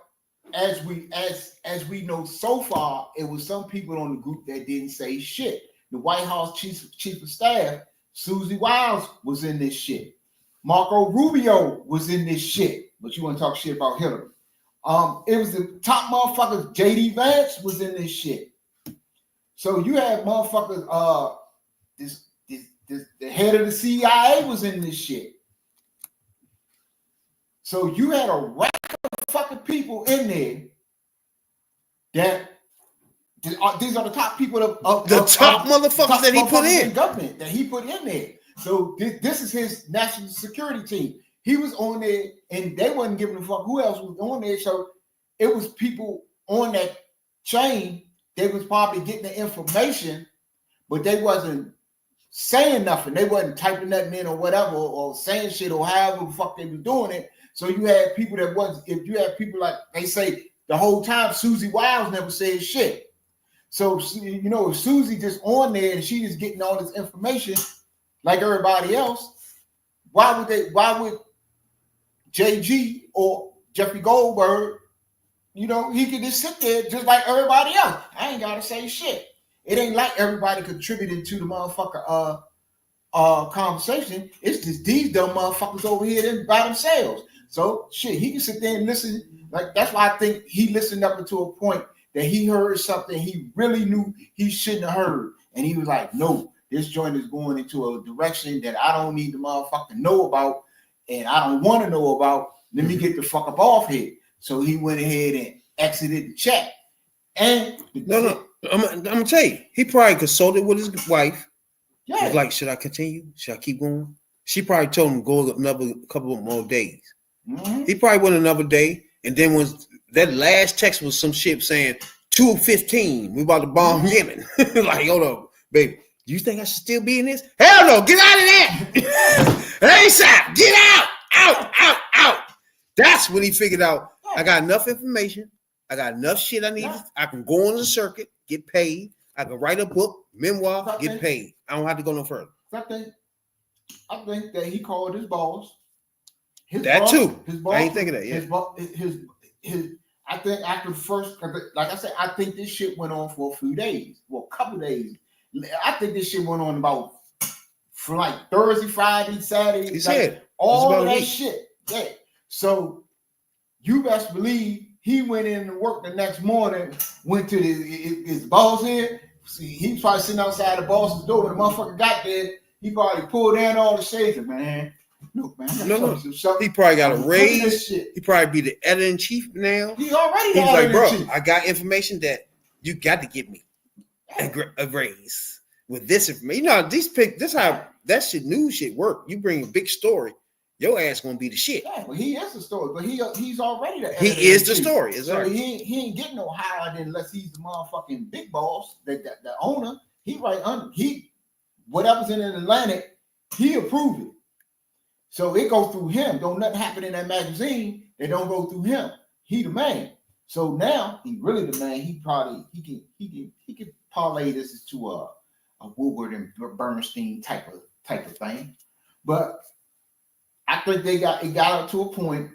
as we know so far, it was some people on the group that didn't say shit. The White House chief of staff, Susie Wiles, was in this shit. Marco Rubio was in this shit. But you want to talk shit about Hillary? It was the top motherfuckers. JD Vance was in this shit. So you had motherfuckers. The head of the CIA was in this shit. So you had a rack of fucking people in there that these are the top people of the top motherfuckers that he put in government that he put in there. So this is his national security team. He was on there, and they wasn't giving a fuck who else was on there. So it was people on that chain. They was probably getting the information, but they wasn't saying nothing. They wasn't typing nothing in or whatever, or saying shit or however the fuck they was doing it. So you had people that was, if you had people like they say the whole time, Susie Wiles never said shit. So you know, if Susie just on there and she just getting all this information like everybody else, why would JG or Jeffrey Goldberg, you know, he could just sit there just like everybody else. I ain't gotta say shit. It ain't like everybody contributed to the motherfucker conversation. It's just these dumb motherfuckers over here by themselves. So shit, he can sit there and listen. Like that's why I think he listened up until a point that he heard something he really knew he shouldn't have heard. And he was like, no, this joint is going into a direction that I don't need the motherfucker know about, and I don't want to know about. Let me get the fuck up off here. So he went ahead and exited the chat. And no, I'm gonna tell you, he probably consulted with his wife. Yeah. He was like, should I continue? Should I keep going? She probably told him go another couple more days. Mm-hmm. He probably went another day, and then when that last text was some shit saying 2:15, we about to bomb Yemen. Like, hold up, baby. You think I should still be in this? Hell no, get out of there. ASAP, get out. That's when he figured out, I got enough information. I got enough shit I need. Yeah. I can go on the circuit, get paid. I can write a book, memoir, get paid. I don't have to go no further. I think that he called his boss. His boss, I ain't thinking that. Yeah. I think after the first, like I said, I think this shit went on for a few days, well, a couple days. I think this shit went on about for like Thursday, Friday, Saturday. He like said all of that shit. Yeah. So you best believe he went in to work the next morning, went to his boss here. See, he was probably sitting outside the boss's door when the motherfucker got there. He probably pulled down all the shades and, man, look, man. No. He probably got a raise. He probably be the editor-in-chief now. He already He's like, bro, I got information that you got to give me a raise with this information. You know, this how that shit news shit work. You bring a big story, your ass gonna be the shit. Yeah, but he is the story. But he's already the editor. He is the story. So he ain't getting no higher unless he's the motherfucking big boss, the owner. He right under whatever's in Atlantic, he approved it. So it goes through him. Don't nothing happen in that magazine. They don't go through him. He the man. So now he really the man. He can parlay this to a Woodward and Bernstein type of thing. But I think it got up to a point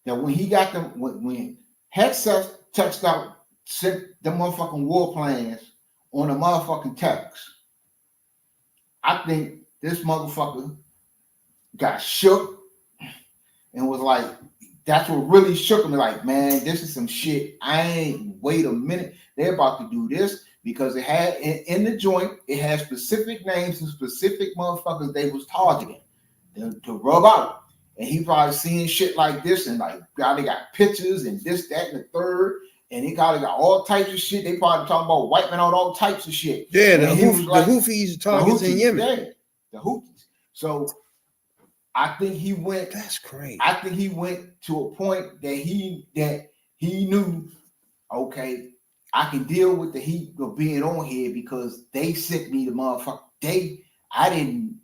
that when he got them, when Hegseth touched out, sent the motherfucking war plans on a motherfucking text, I think this motherfucker got shook and was like, that's what really shook him. Like, man, this is some shit. Wait a minute. They're about to do this because it had in the joint, it had specific names and specific motherfuckers they was targeting to rub out. And he probably seeing shit like this and like, they got pictures and this, that, and the third. And he probably got all types of shit. They probably talking about wiping out all types of shit. Yeah, the Houthis targets in Yemen. Yeah, the Houthis. So I think he went. That's crazy. I think he went to a point that he knew, okay, I can deal with the heat of being on here because they sent me the motherfucker. I didn't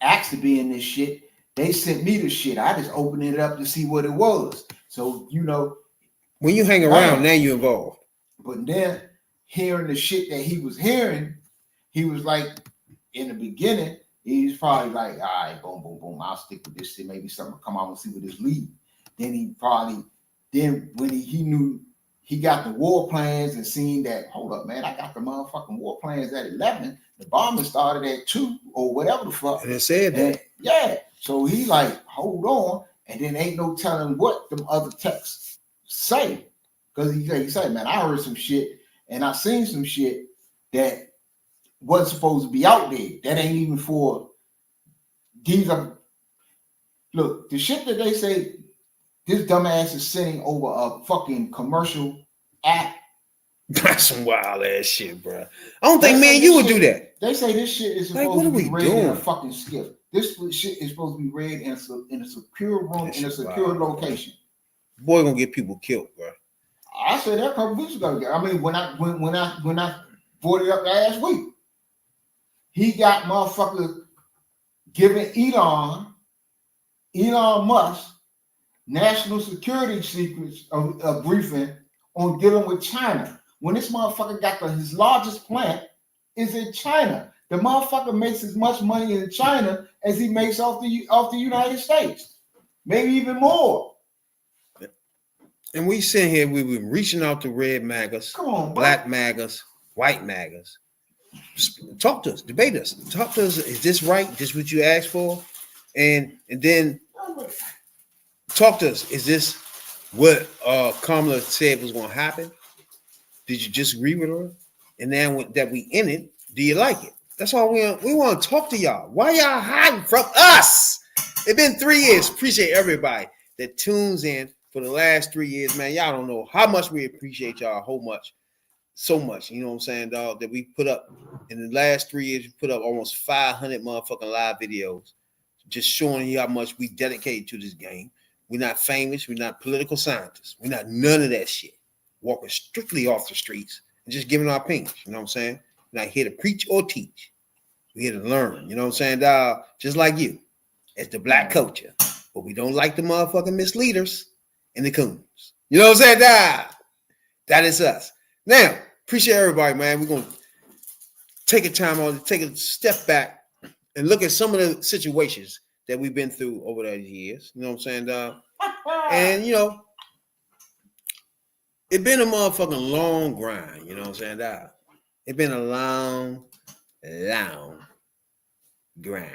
ask to be in this shit. They sent me the shit. I just opened it up to see what it was. So, when you hang around, now you involved. But then hearing the shit that he was hearing, he was like, in the beginning, he's probably like, all right, boom, boom, boom. I'll stick with this shit. Maybe something will come out and see what this lead. Then when he knew he got the war plans and seen that, hold up, man, I got the motherfucking war plans at 11. The bombing started at 2 or whatever the fuck. And it said that. Yeah. So he like, hold on. And then ain't no telling what them other texts say. Because he said, man, I heard some shit and I seen some shit that wasn't supposed to be out there. That ain't even for these are. Look, the shit that they say this dumbass is sending over a fucking commercial app. That's some wild ass shit, bro. I don't think, man, you would do that. They say this shit is Like, supposed what to are be we read in a doing? fucking skiff. This shit is supposed to be read in a secure room, That in a shit secure wild. location. Boy, gonna get people killed, bro. I said that a couple weeks ago. I mean, when I brought it up last week, he got motherfuckers giving Elon Musk national security secrets of briefing on dealing with China. When this motherfucker got his largest plant is in China. The motherfucker makes as much money in China as he makes off the United States, maybe even more. And we sit here, we've been reaching out to red magas, Come on, bro. black magas, white magas. Talk to us, debate us. Talk to us. Is this right? This what you asked for? And then talk to us. Is this what Kamala said was going to happen? Did you disagree with her? And now that we in it, do you like it? That's all we want to talk to y'all. Why y'all hiding from us? It's been 3 years. Appreciate everybody that tunes in for the last 3 years, man. Y'all don't know how much we appreciate y'all. So much. You know what I'm saying, dog? That we put up in the last 3 years. We put up almost 500 motherfucking live videos, just showing you how much we dedicated to this game. We're not famous. We're not political scientists. We're not none of that shit. Walking strictly off the streets and just giving our opinions. You know what I'm saying? We're not here to preach or teach. We're here to learn. You know what I'm saying, dog? Just like you, as the black culture. But we don't like the motherfucking misleaders and the coons. You know what I'm saying, dog? That is us. Now, appreciate everybody, man. We're going to take a step back and look at some of the situations that we've been through over the years. You know what I'm saying, dog? And, it's been a motherfucking long grind. You know what I'm saying, dog? It's been a long grind.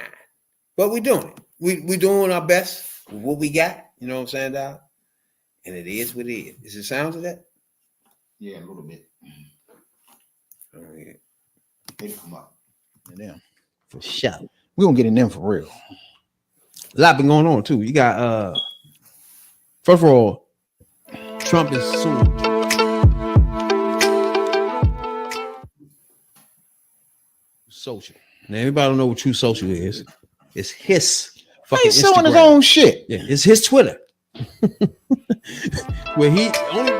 But we're doing it. We're doing our best with what we got. You know what I'm saying, dog? And it is what it is. Is it sounds of that? Yeah, a little bit. Oh, yeah. They come up. Them for sure. We're gonna get in them for real. A lot been going on too. You got first of all, Trump is suing. Social. Now everybody don't know what True Social is. It's his fucking Instagram. He's suing his own shit. Yeah, it's his Twitter. Where he only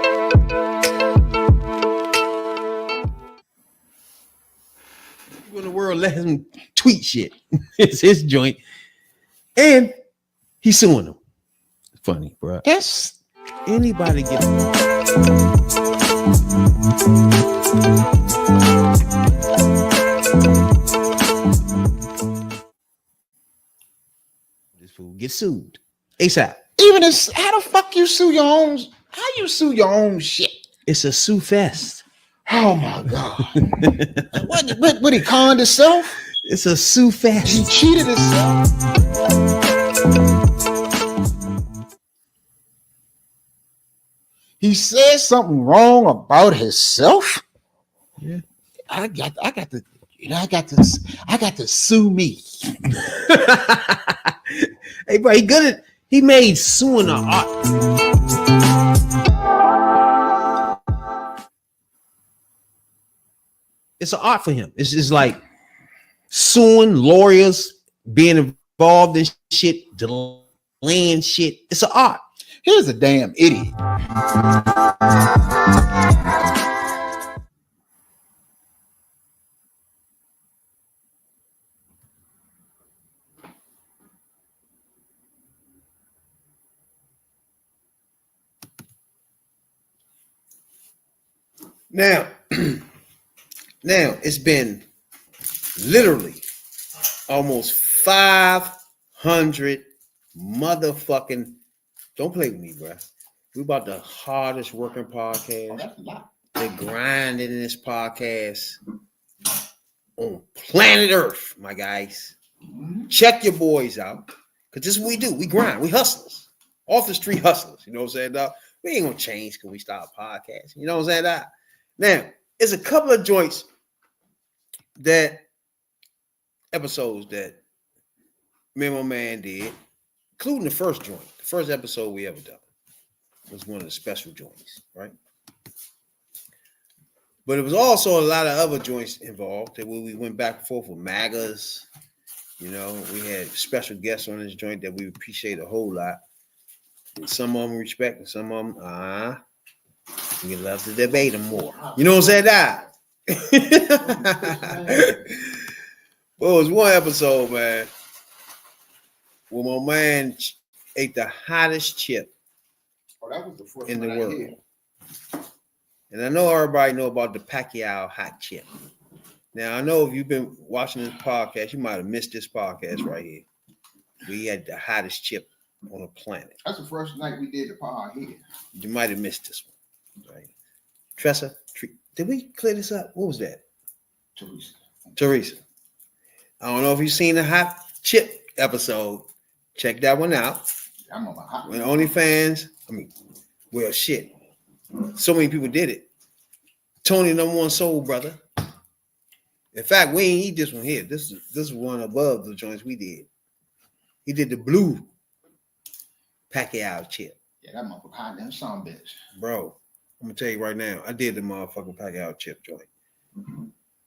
in the world let him tweet shit. It's his joint. And he's suing them. Funny, bro. Yes. Anybody get this fool get sued. ASAP. Even if how the fuck you sue your own? How you sue your own shit? It's a sue fest. Oh my god! what he conned himself? It's a sue fest. He cheated himself. He said something wrong about himself. Yeah, I got to sue me. Hey, bro, he made suing an art. It's an art for him. It's just like suing lawyers, being involved in shit, delaying shit. It's an art. Here's a damn idiot. Now, it's been literally almost 500 motherfucking. Don't play with me, bro. We about the hardest working podcast. That's a lot. They're grinding in this podcast on planet Earth, my guys. Check your boys out, because this is what we do. We grind. We hustlers. Off the street hustlers. You know what I'm saying, dog? We ain't going to change because we start podcasting. You know what I'm saying, dog? Now, there's a couple of joints episodes that me and my man did, including the first joint. The first episode we ever done was one of the special joints, right? But it was also a lot of other joints involved that we went back and forth with MAGAs. You know, we had special guests on this joint that we appreciate a whole lot. And some of them respect and some of them, we love to debate them more. You know what I'm saying? That. Well, it was one episode, man, where my man ate the hottest chip That was the first in the one I world. did. And I know everybody know about the Pacquiao hot chip. Now, I know if you've been watching this podcast, you might have missed this podcast right here. We had the hottest chip on the planet. That's the first night we did the pod here. You might have missed this one, right? Tressa, did we clear this up? What was that? Teresa. I don't know if you've seen the hot chip episode. Check that one out. I'm on my hot. When OnlyFans, well, shit. So many people did it. Tony #1 sold, brother. In fact, we ain't eat this one here. This is one above the joints we did. He did the blue Pacquiao chip. Yeah, that motherfucker hot damn son bitch. Bro, I'm gonna tell you right now, I did the motherfucking Pacquiao chip joint.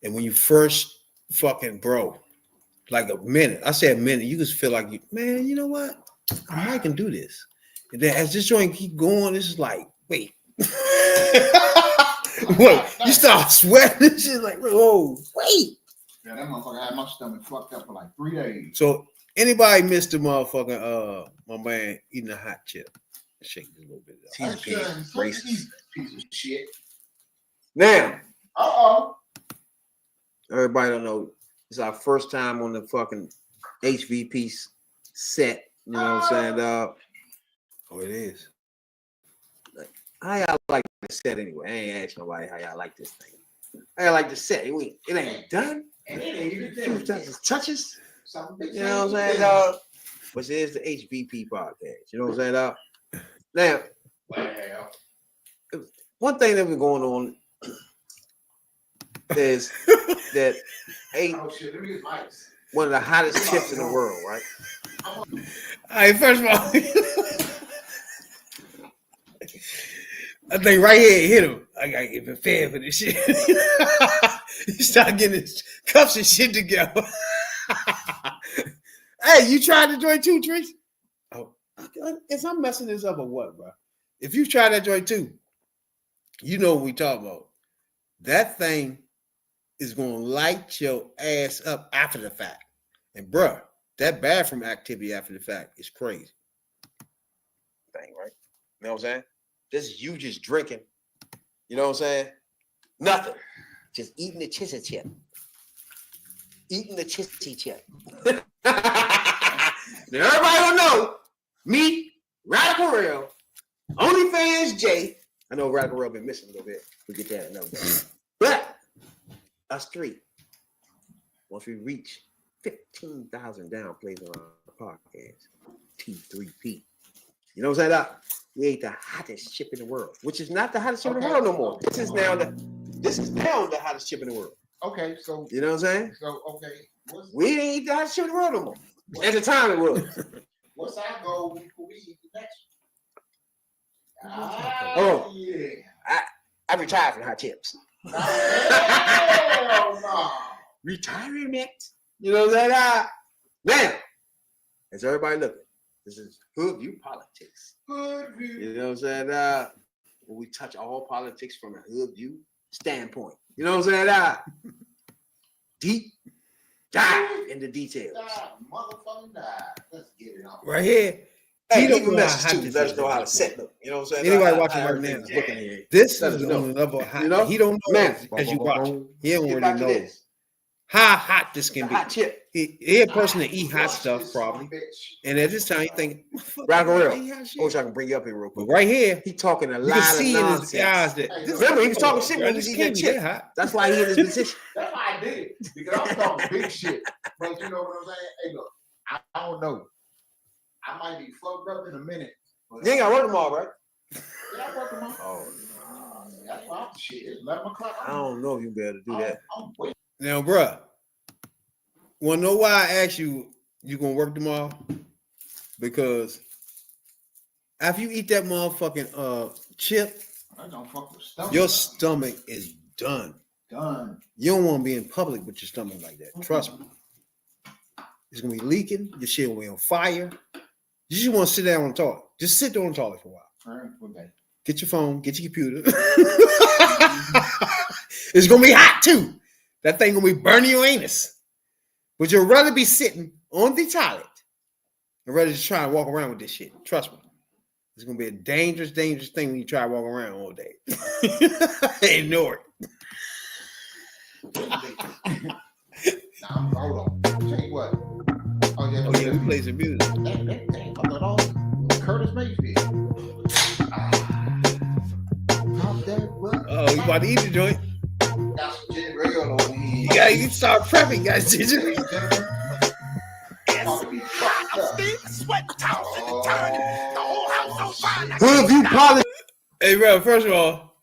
And when you first fucking, bro, like a minute, I said a minute, you just feel like, man, you know what? I might can do this. And then as this joint keep going, this is like, wait. What? You start sweating and shit like, whoa, wait. Yeah, that motherfucker had my stomach fucked up for like 3 days. So anybody missed the motherfucking my man eating a hot chip? Shake this a little bit. Racist piece of shit. Now, everybody don't know. It's our first time on the fucking HVP set. You know what I'm saying, dog? Oh, it is. Like, how y'all like the set anyway? I ain't asking nobody how y'all like this thing. How y'all like the set? It ain't done. And it ain't even touches. You know what I'm saying, dog? But it is the HVP podcast. You know what I'm saying, dog? Now, one thing that been going on is that one of the hottest chips in the world, right? All right, first of all, I think right here hit him. I gotta get prepared for this shit. He start getting his cups and shit together. Hey, you tried the joint too, Trace? Oh, is I'm messing this up or what, bro? If you try that joint too, you know what we talk about. That thing is gonna light your ass up after the fact. And bruh, that bathroom activity after the fact is crazy. Thing, right? You know what I'm saying? This is you just drinking. You know what I'm saying? Nothing. Just eating the chissy chip. Eating the chissy chip. Now everybody don't know. Me, Radical Real, OnlyFans Jay. I know Radical Real been missing a little bit. We'll get that another day. But us three, once we reach 15,000 downplays on our podcast, T3P. You know what I'm saying, Doc? We ate the hottest chip in the world, which is not the hottest chip in the world no more. This is now the hottest chip in the world. Okay, so you know what I'm saying? So we didn't eat the hottest chip in the world no more. At the time it was. What's our goal before we eat the next one? Yeah. I retired from hot chips. Hell no. Retirement. You know what I'm saying? Now, As everybody looking, this is Hoodview Politics. Hoodview. You know what I'm saying? When we touch all politics from a Hoodview standpoint. You know what I'm saying? Deep dive into details. Motherfucking die. Let's get it on. Right here. Hey, leave a message too. Let us know how to set them. You know what I'm saying? Anybody watching right now, looking here. this Let us is know. on another hot. You know? He don't know Man, as you watch. He don't Get really back to know this. how hot this can be. Hot chip. He a person that eat hot stuff probably, and at this time he thinking, Radical "Fuck, real. I eat hot shit." I wish I can bring you up here real But quick. right here, He talking a you lot can of see in his nonsense. eyes that Remember, he was talking shit when he was this eating that can't be chip. that hot. That's why he in his position. That's why I did it. Because I'm talking big shit. But you know what I'm saying? Hey, look, I don't know. I might be fucked up in a minute. You ain't got to work tomorrow, right? Yeah, I work tomorrow. Oh, That's why I'm shit. It's 11 o'clock. I don't know if you be able to do that. I'm waiting. Now, bruh, wanna know why I asked you gonna work tomorrow? Because after you eat that motherfucking chip, I don't fuck with stomach. your stomach is done. Done. You don't want to be in public with your stomach like that. Trust me. It's gonna be leaking. Your shit will be on fire. You just want to sit down and talk. Just sit there on the toilet for a while. Okay. Get your phone. Get your computer. It's gonna be hot too. That thing gonna be burning your anus. But you'd rather be sitting on the toilet and rather just try and walk around with this shit. Trust me. It's gonna be a dangerous, dangerous thing when you try to walk around all day. Ignore it. Now, hold on. Tell you what. Oh, yeah, We play some music. That ain't fucking all. Curtis Mayfield. Pop that butt. Oh, you about to eat the joint? Got some ginger ale on me. You gotta start prepping, guys. Did you? Hoodview Politics. Hey, bro, first of all,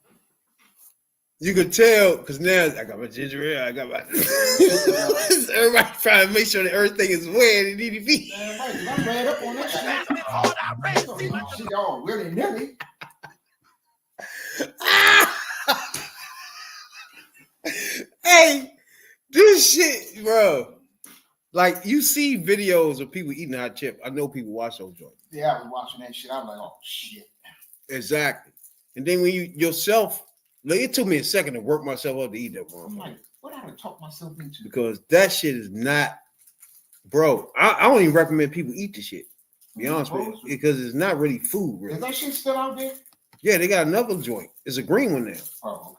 you could tell because now I got my ginger ale. I got my. Everybody trying to make sure that everything is where it need to be. I'm read up on that shit. Shit all really nilly. Hey, this shit, bro. Like you see videos of people eating hot chip. I know people watch those joints. Yeah, I was watching that shit. I was like, oh shit. Exactly. And then when you yourself, like it took me a second to work myself up to eat that I'm motherfucker. like, what did I talk myself into? Because that shit is not, bro. I don't even recommend people eat the shit. To be honest with you, because it's not really food. Really. Is that shit still out there? Yeah, they got another joint. It's a green one now. Oh, okay.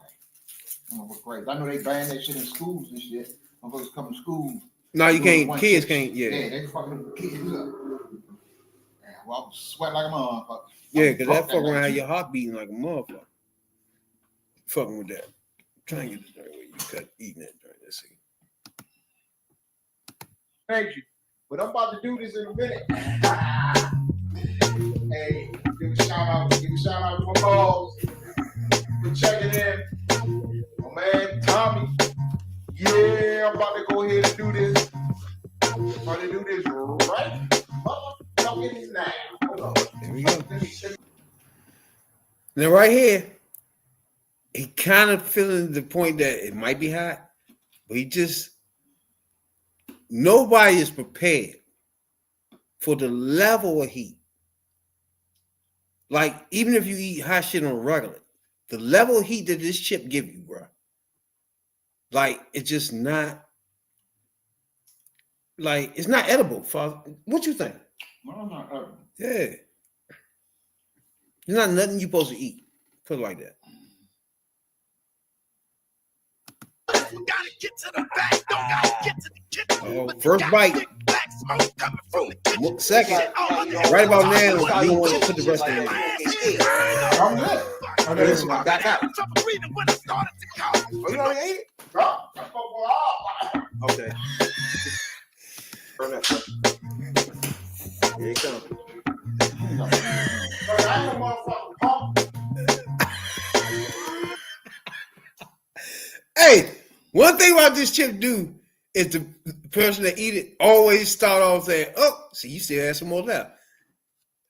I'm gonna go crazy. I know they ban that shit in schools and shit. Motherfuckers come to school. No, you can't. One Kids shit. can't. Yeah, Yeah, they fucking the kids up. Man, well, I'm sweat like a motherfucker. yeah, because that fuck around your heart beating like a motherfucker. Fucking with that. Trying to get this joint where you cut eating that joint. Let's see. Thank you. But I'm about to do this in a minute. Hey, give a shout out to my balls for checking in. My man Tommy. Yeah, I'm about to go ahead and do this. I'm about to do this right motherfucking now. Hold on. There we go. Now right here, he kind of feeling the point that it might be hot, but he just nobody is prepared for the level of heat. Like even if you eat hot shit on a regular, the level of heat that this chip give you, bro. Like it's just not. Like it's not edible, Father. What you think? No, I'm not edible. Yeah. It's not nothing you're supposed to eat. Put it like that. Oh, first bite. Second. Right about now, you don't want to put the rest in there. I'm good. Oh, listen, I got that. Oh, you already ate it? Bro, I'm fucking all. Okay. Burn that. Here it comes. I ain't no motherfucking punk. Hey, one thing about this chip do is the person that eat it always start off saying, oh, see, you still have some more left.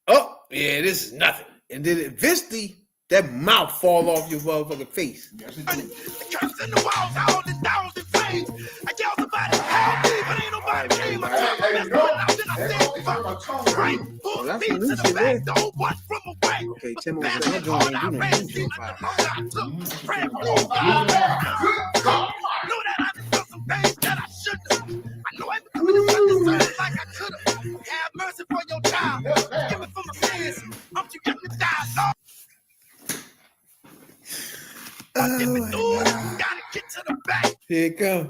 Oh, yeah, this is nothing. And then eventually that mouth fall off your motherfucking face. Yes, it do. Hey, you know, that's some new shit there. Okay, Tim was like, that joint ain't do no new Here it goes.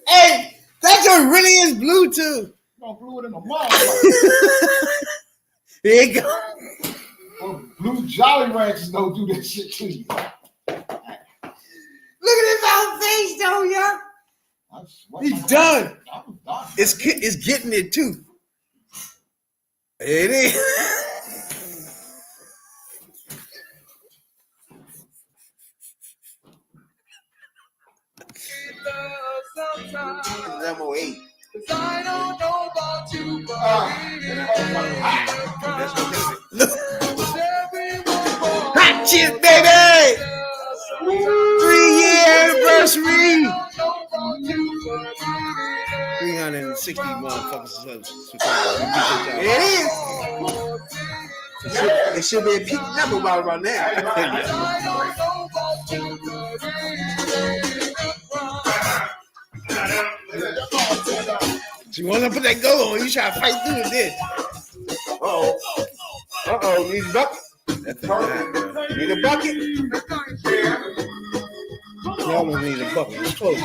Hey, that joint really is Bluetooth. Don't blew it in the mouth. Here you go. Well, Blue Jolly Ranchers don't do that shit to you. Look at his own face, though, y'all. He's done. It's getting it too. It is. Level 8. I don't know about you, hot shit, baby! 3-year anniversary! 360 motherfuckers. It is. It should be a peak number around now. You want to put that go on? You try to fight through this. Uh-oh. Need a bucket. That's perfect. Need a bucket. You almost need a bucket. It's close.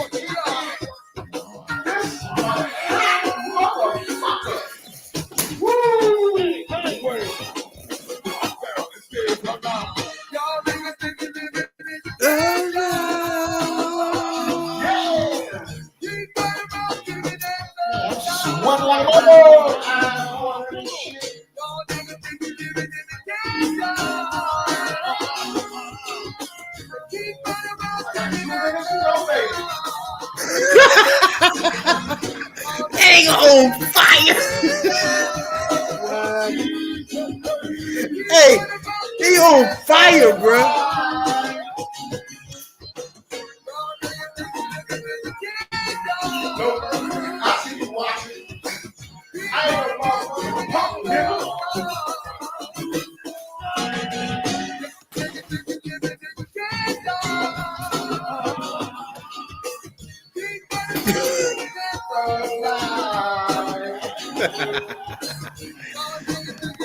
One like Ain't on fire. Hey, he on fire, bro.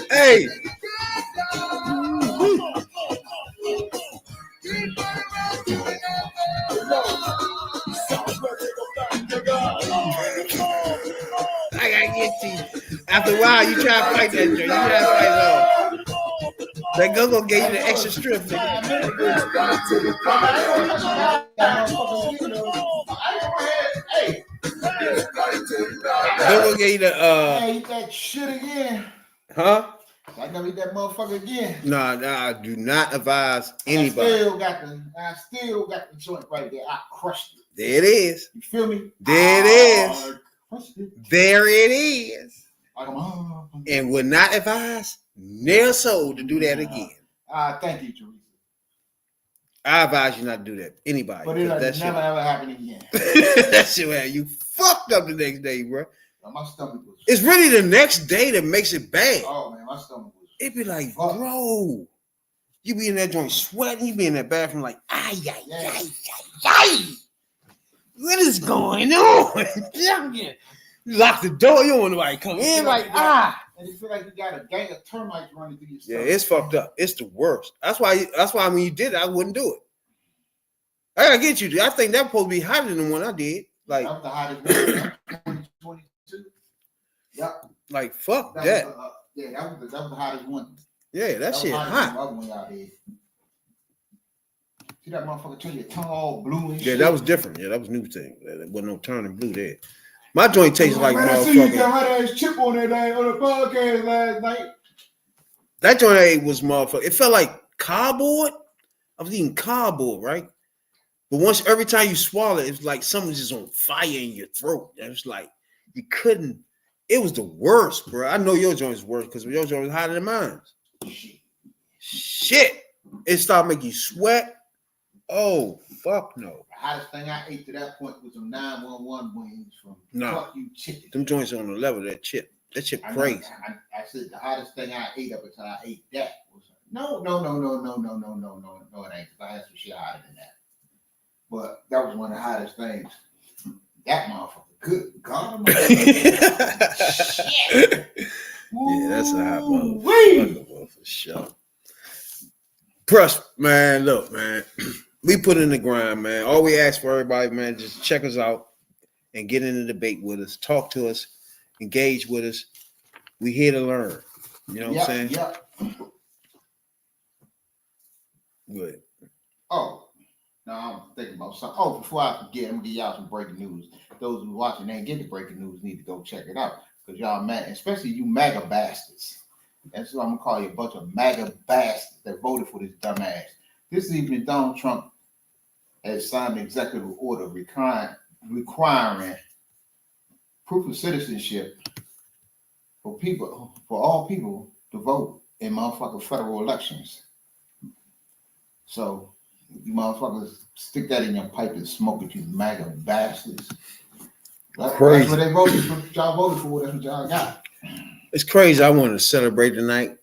Hey. I gotta get you. After a while, you try to fight that joint. You try to fight it. That go-go gave you the extra strip. Go-go gave you the eat that shit again. Huh? I gotta eat that motherfucker again. No, I do not advise anybody. I still got the joint right there. I crushed it. There it is. You feel me? There it is. There it is. Like and would not advise near soul to do that again. Thank you, Teresa. I advise you not to do that. Anybody. But it'll never ever happen again. That shit, man. You fucked up the next day, bro. My stomach was. It's really the next day that makes it bad. Oh man, my stomach was. It be like, bro, you be in that joint sweating. You be in that bathroom like, ay. What is going on? You lock the door. You don't want nobody come in. Like, And you feel like you got a gang of termites running through your stomach. Yeah, it's fucked up. It's the worst. That's why when you did it, I wouldn't do it. I gotta get you. I think that's supposed to be hotter than the one I did. Like, that was the hottest one. 2022. Yep. Like, fuck that. That was the hottest one. Yeah, that shit hot. The other one y'all did. See that motherfucker turn your tongue all blue and shit? Yeah, that was different. Yeah, that was new thing. There wasn't no turning blue there. My joint tastes like motherfucker. I see you got hot ass chip on that on the podcast last night. That joint I ate was motherfucker. It felt like cardboard. I was eating cardboard, right? But every time you swallow it, it's like something's just on fire in your throat. It was like you couldn't. It was the worst, bro. I know your joint is worse because your joint was hotter than mine. Shit. It started making you sweat. Oh, fuck no. The hottest thing I ate to that point was some 911 wings from Fuck You Chicken. Them joints on the level of that chip. That chip crazy. I said the hottest thing I ate up until I ate that was no, it ain't. I had some shit hotter than that. But that was one of the hottest things. That motherfucker, good God. Shit. Yeah, that's a hot motherfucker for sure. Press, man, look, man. We put in the grind, man. All we ask for everybody, man, just check us out and get in the debate with us. Talk to us. Engage with us. We here to learn. You know what I'm saying? Yeah. Good. Oh, now I'm thinking about something. Oh, before I forget, I'm gonna give y'all some breaking news. Those who watching ain't get the breaking news need to go check it out. Because y'all mad, especially you MAGA bastards. That's what I'm gonna call you, a bunch of MAGA bastards that voted for this dumbass. This evening, Donald Trump has signed an executive order requiring proof of citizenship for all people to vote in motherfucking federal elections. So you motherfuckers stick that in your pipe and smoke it, you MAGA bastards. That's what they voted for. Y'all voted for. That's what y'all got. It's crazy. I wanted to celebrate tonight.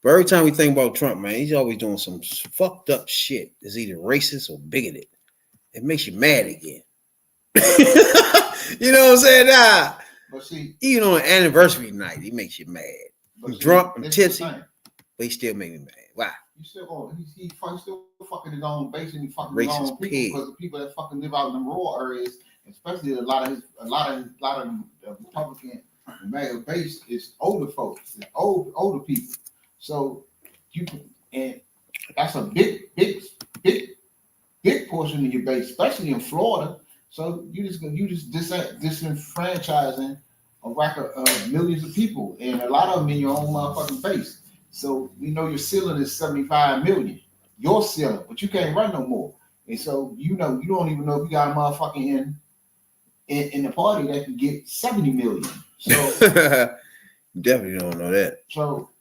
But every time we think about Trump, man, he's always doing some fucked up shit that's either racist or bigoted. It makes you mad again. You know what I'm saying? Nah. But see, even on an anniversary night, he makes you mad. I'm drunk, I'm tipsy, but he still make me mad. Why? You still, he's still fucking his own base and he fucking racist his own people pig. Because the people that fucking live out in the rural areas, especially a lot of the Republican MAGA base is older folks, older people. So and that's a big portion of your base, especially in Florida. So you just disenfranchising a whack of millions of people, and a lot of them in your own motherfucking base. So we know your ceiling is 75 million, your ceiling, but you can't run no more. And so you don't even know if you got a motherfucking in the party that can get 70 million. So definitely don't know that. So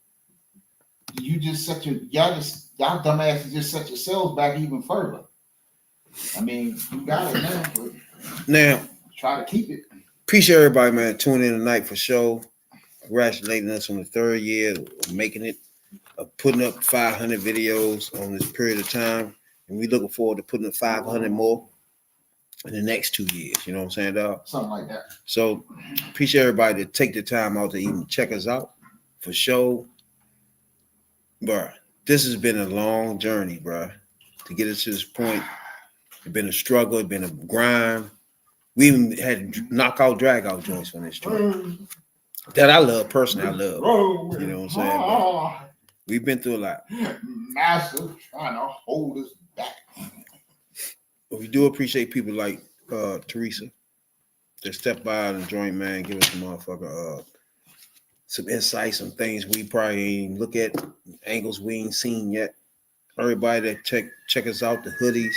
you just y'all dumbasses just set yourselves back even further. I mean, you got it now, but now try to keep it. Appreciate everybody, man, tuning in tonight for show. Congratulating us on the 3rd year of making it, of putting up 500 videos on this period of time. And we're looking forward to putting up 500 more in the next 2 years. You know what I'm saying, dog? Something like that. So appreciate everybody to take the time out to even check us out for show. Bruh, this has been a long journey, bruh, to get us to this point. It's been a struggle. It's been a grind. We even had knockout, drag out joints on this joint. That I love, personally, I love. You know what I'm saying? But we've been through a lot. Massive trying to hold us back. But we do appreciate people like Teresa that step by the joint, man, give us some motherfucker some insight, some things we probably ain't look at, angles we ain't seen yet. Everybody that check us out, the hoodies.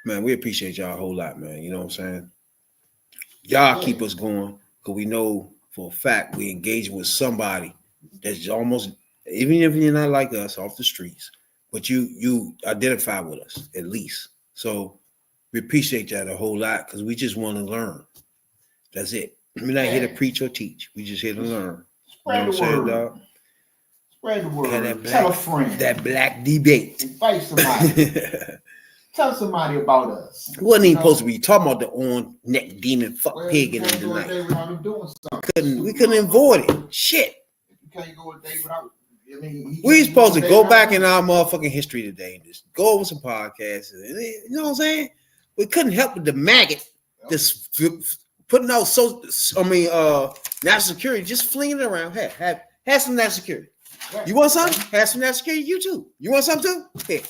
Man, we appreciate y'all a whole lot, man. You know what I'm saying? Y'all keep us going because we know for a fact we engage with somebody that's almost, even if you're not like us off the streets, but you identify with us at least. So we appreciate that a whole lot because we just want to learn. That's it. We're not here to preach or teach. We just here to learn. Spread the word. Dog? Spread the word. Tell a friend. That black debate. Invite somebody. Tell somebody about us. We wasn't even supposed to be talking about the on neck demon fuck pig in the night. We couldn't avoid it. Shit. You can't go a day without. I mean, we supposed to go back in our motherfucking history today and just go over some podcasts. You know what I'm saying? We couldn't help but the maggot just putting out national security, just flinging it around. Have some national security. You want something? Have some national security. You too. You want something too?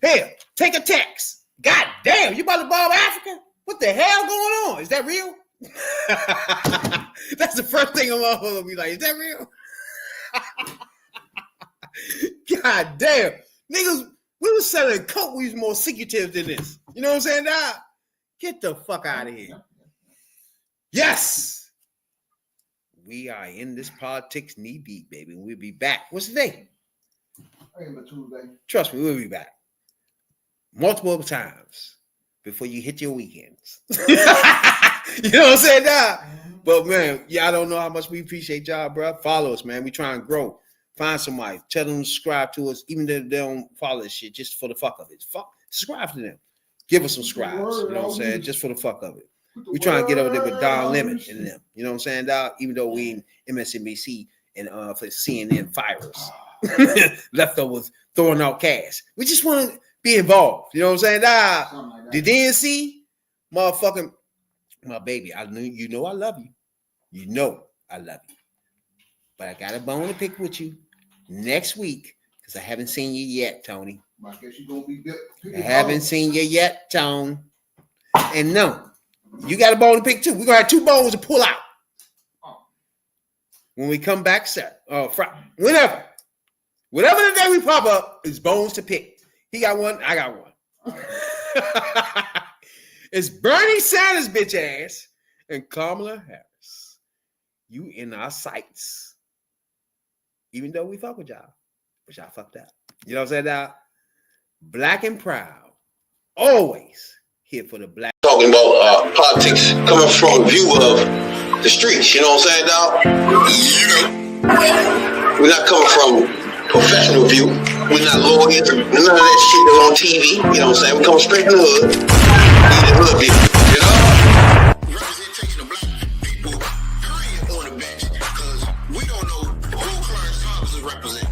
Here, take a text. God damn, you about to bomb Africa? What the hell going on? Is that real? That's the first thing I'm gonna be like, is that real? God damn. Niggas, we was selling coke, we was more secretive than this. You know what I'm saying? Nah, get the fuck out of here. Yes. We are in this politics knee deep, baby. We'll be back. What's the day? Hey, but Tuesday. Trust me, we'll be back multiple times before you hit your weekends. You know what I'm saying, dog? But man, y'all don't know how much we appreciate y'all, bro. Follow us, man. We try and grow. Find somebody. Tell them to subscribe to us, even if they don't follow this shit, just for the fuck of it. Subscribe to them. Give us some subscribes. You know what I'm saying? Just for the fuck of it. We trying to get over there with Don Lemon and them. You know what I'm saying, dog? Even though we in MSNBC and for CNN fires. Leftovers throwing out cash. We just want to be involved. You know what I'm saying? Like the DNC, motherfucking my baby. I know you know I love you. You know I love you. But I got a bone to pick with you next week because I haven't seen you yet, Tony. I guess you gonna be I haven't seen you yet, Tone. And no, you got a bone to pick too. We're gonna have 2 bones to pull out when we come back, sir. Friday, whenever. Whatever the day we pop up, is bones to pick. He got one, I got one. It's Bernie Sanders, bitch ass, and Kamala Harris. You in our sights. Even though we fuck with y'all, but y'all fucked up. You know what I'm saying now? Black and proud. Always here for the black. Talking about politics coming from a view of the streets, you know what I'm saying, dog? You know, we're not coming from professional view. We're not lawyers, none of that shit that's on TV. You know what I'm saying? We come straight from the hood. We the hood people, you know? Representation of black people, period, on the bench. Because we don't know who Clarence Thomas is representing.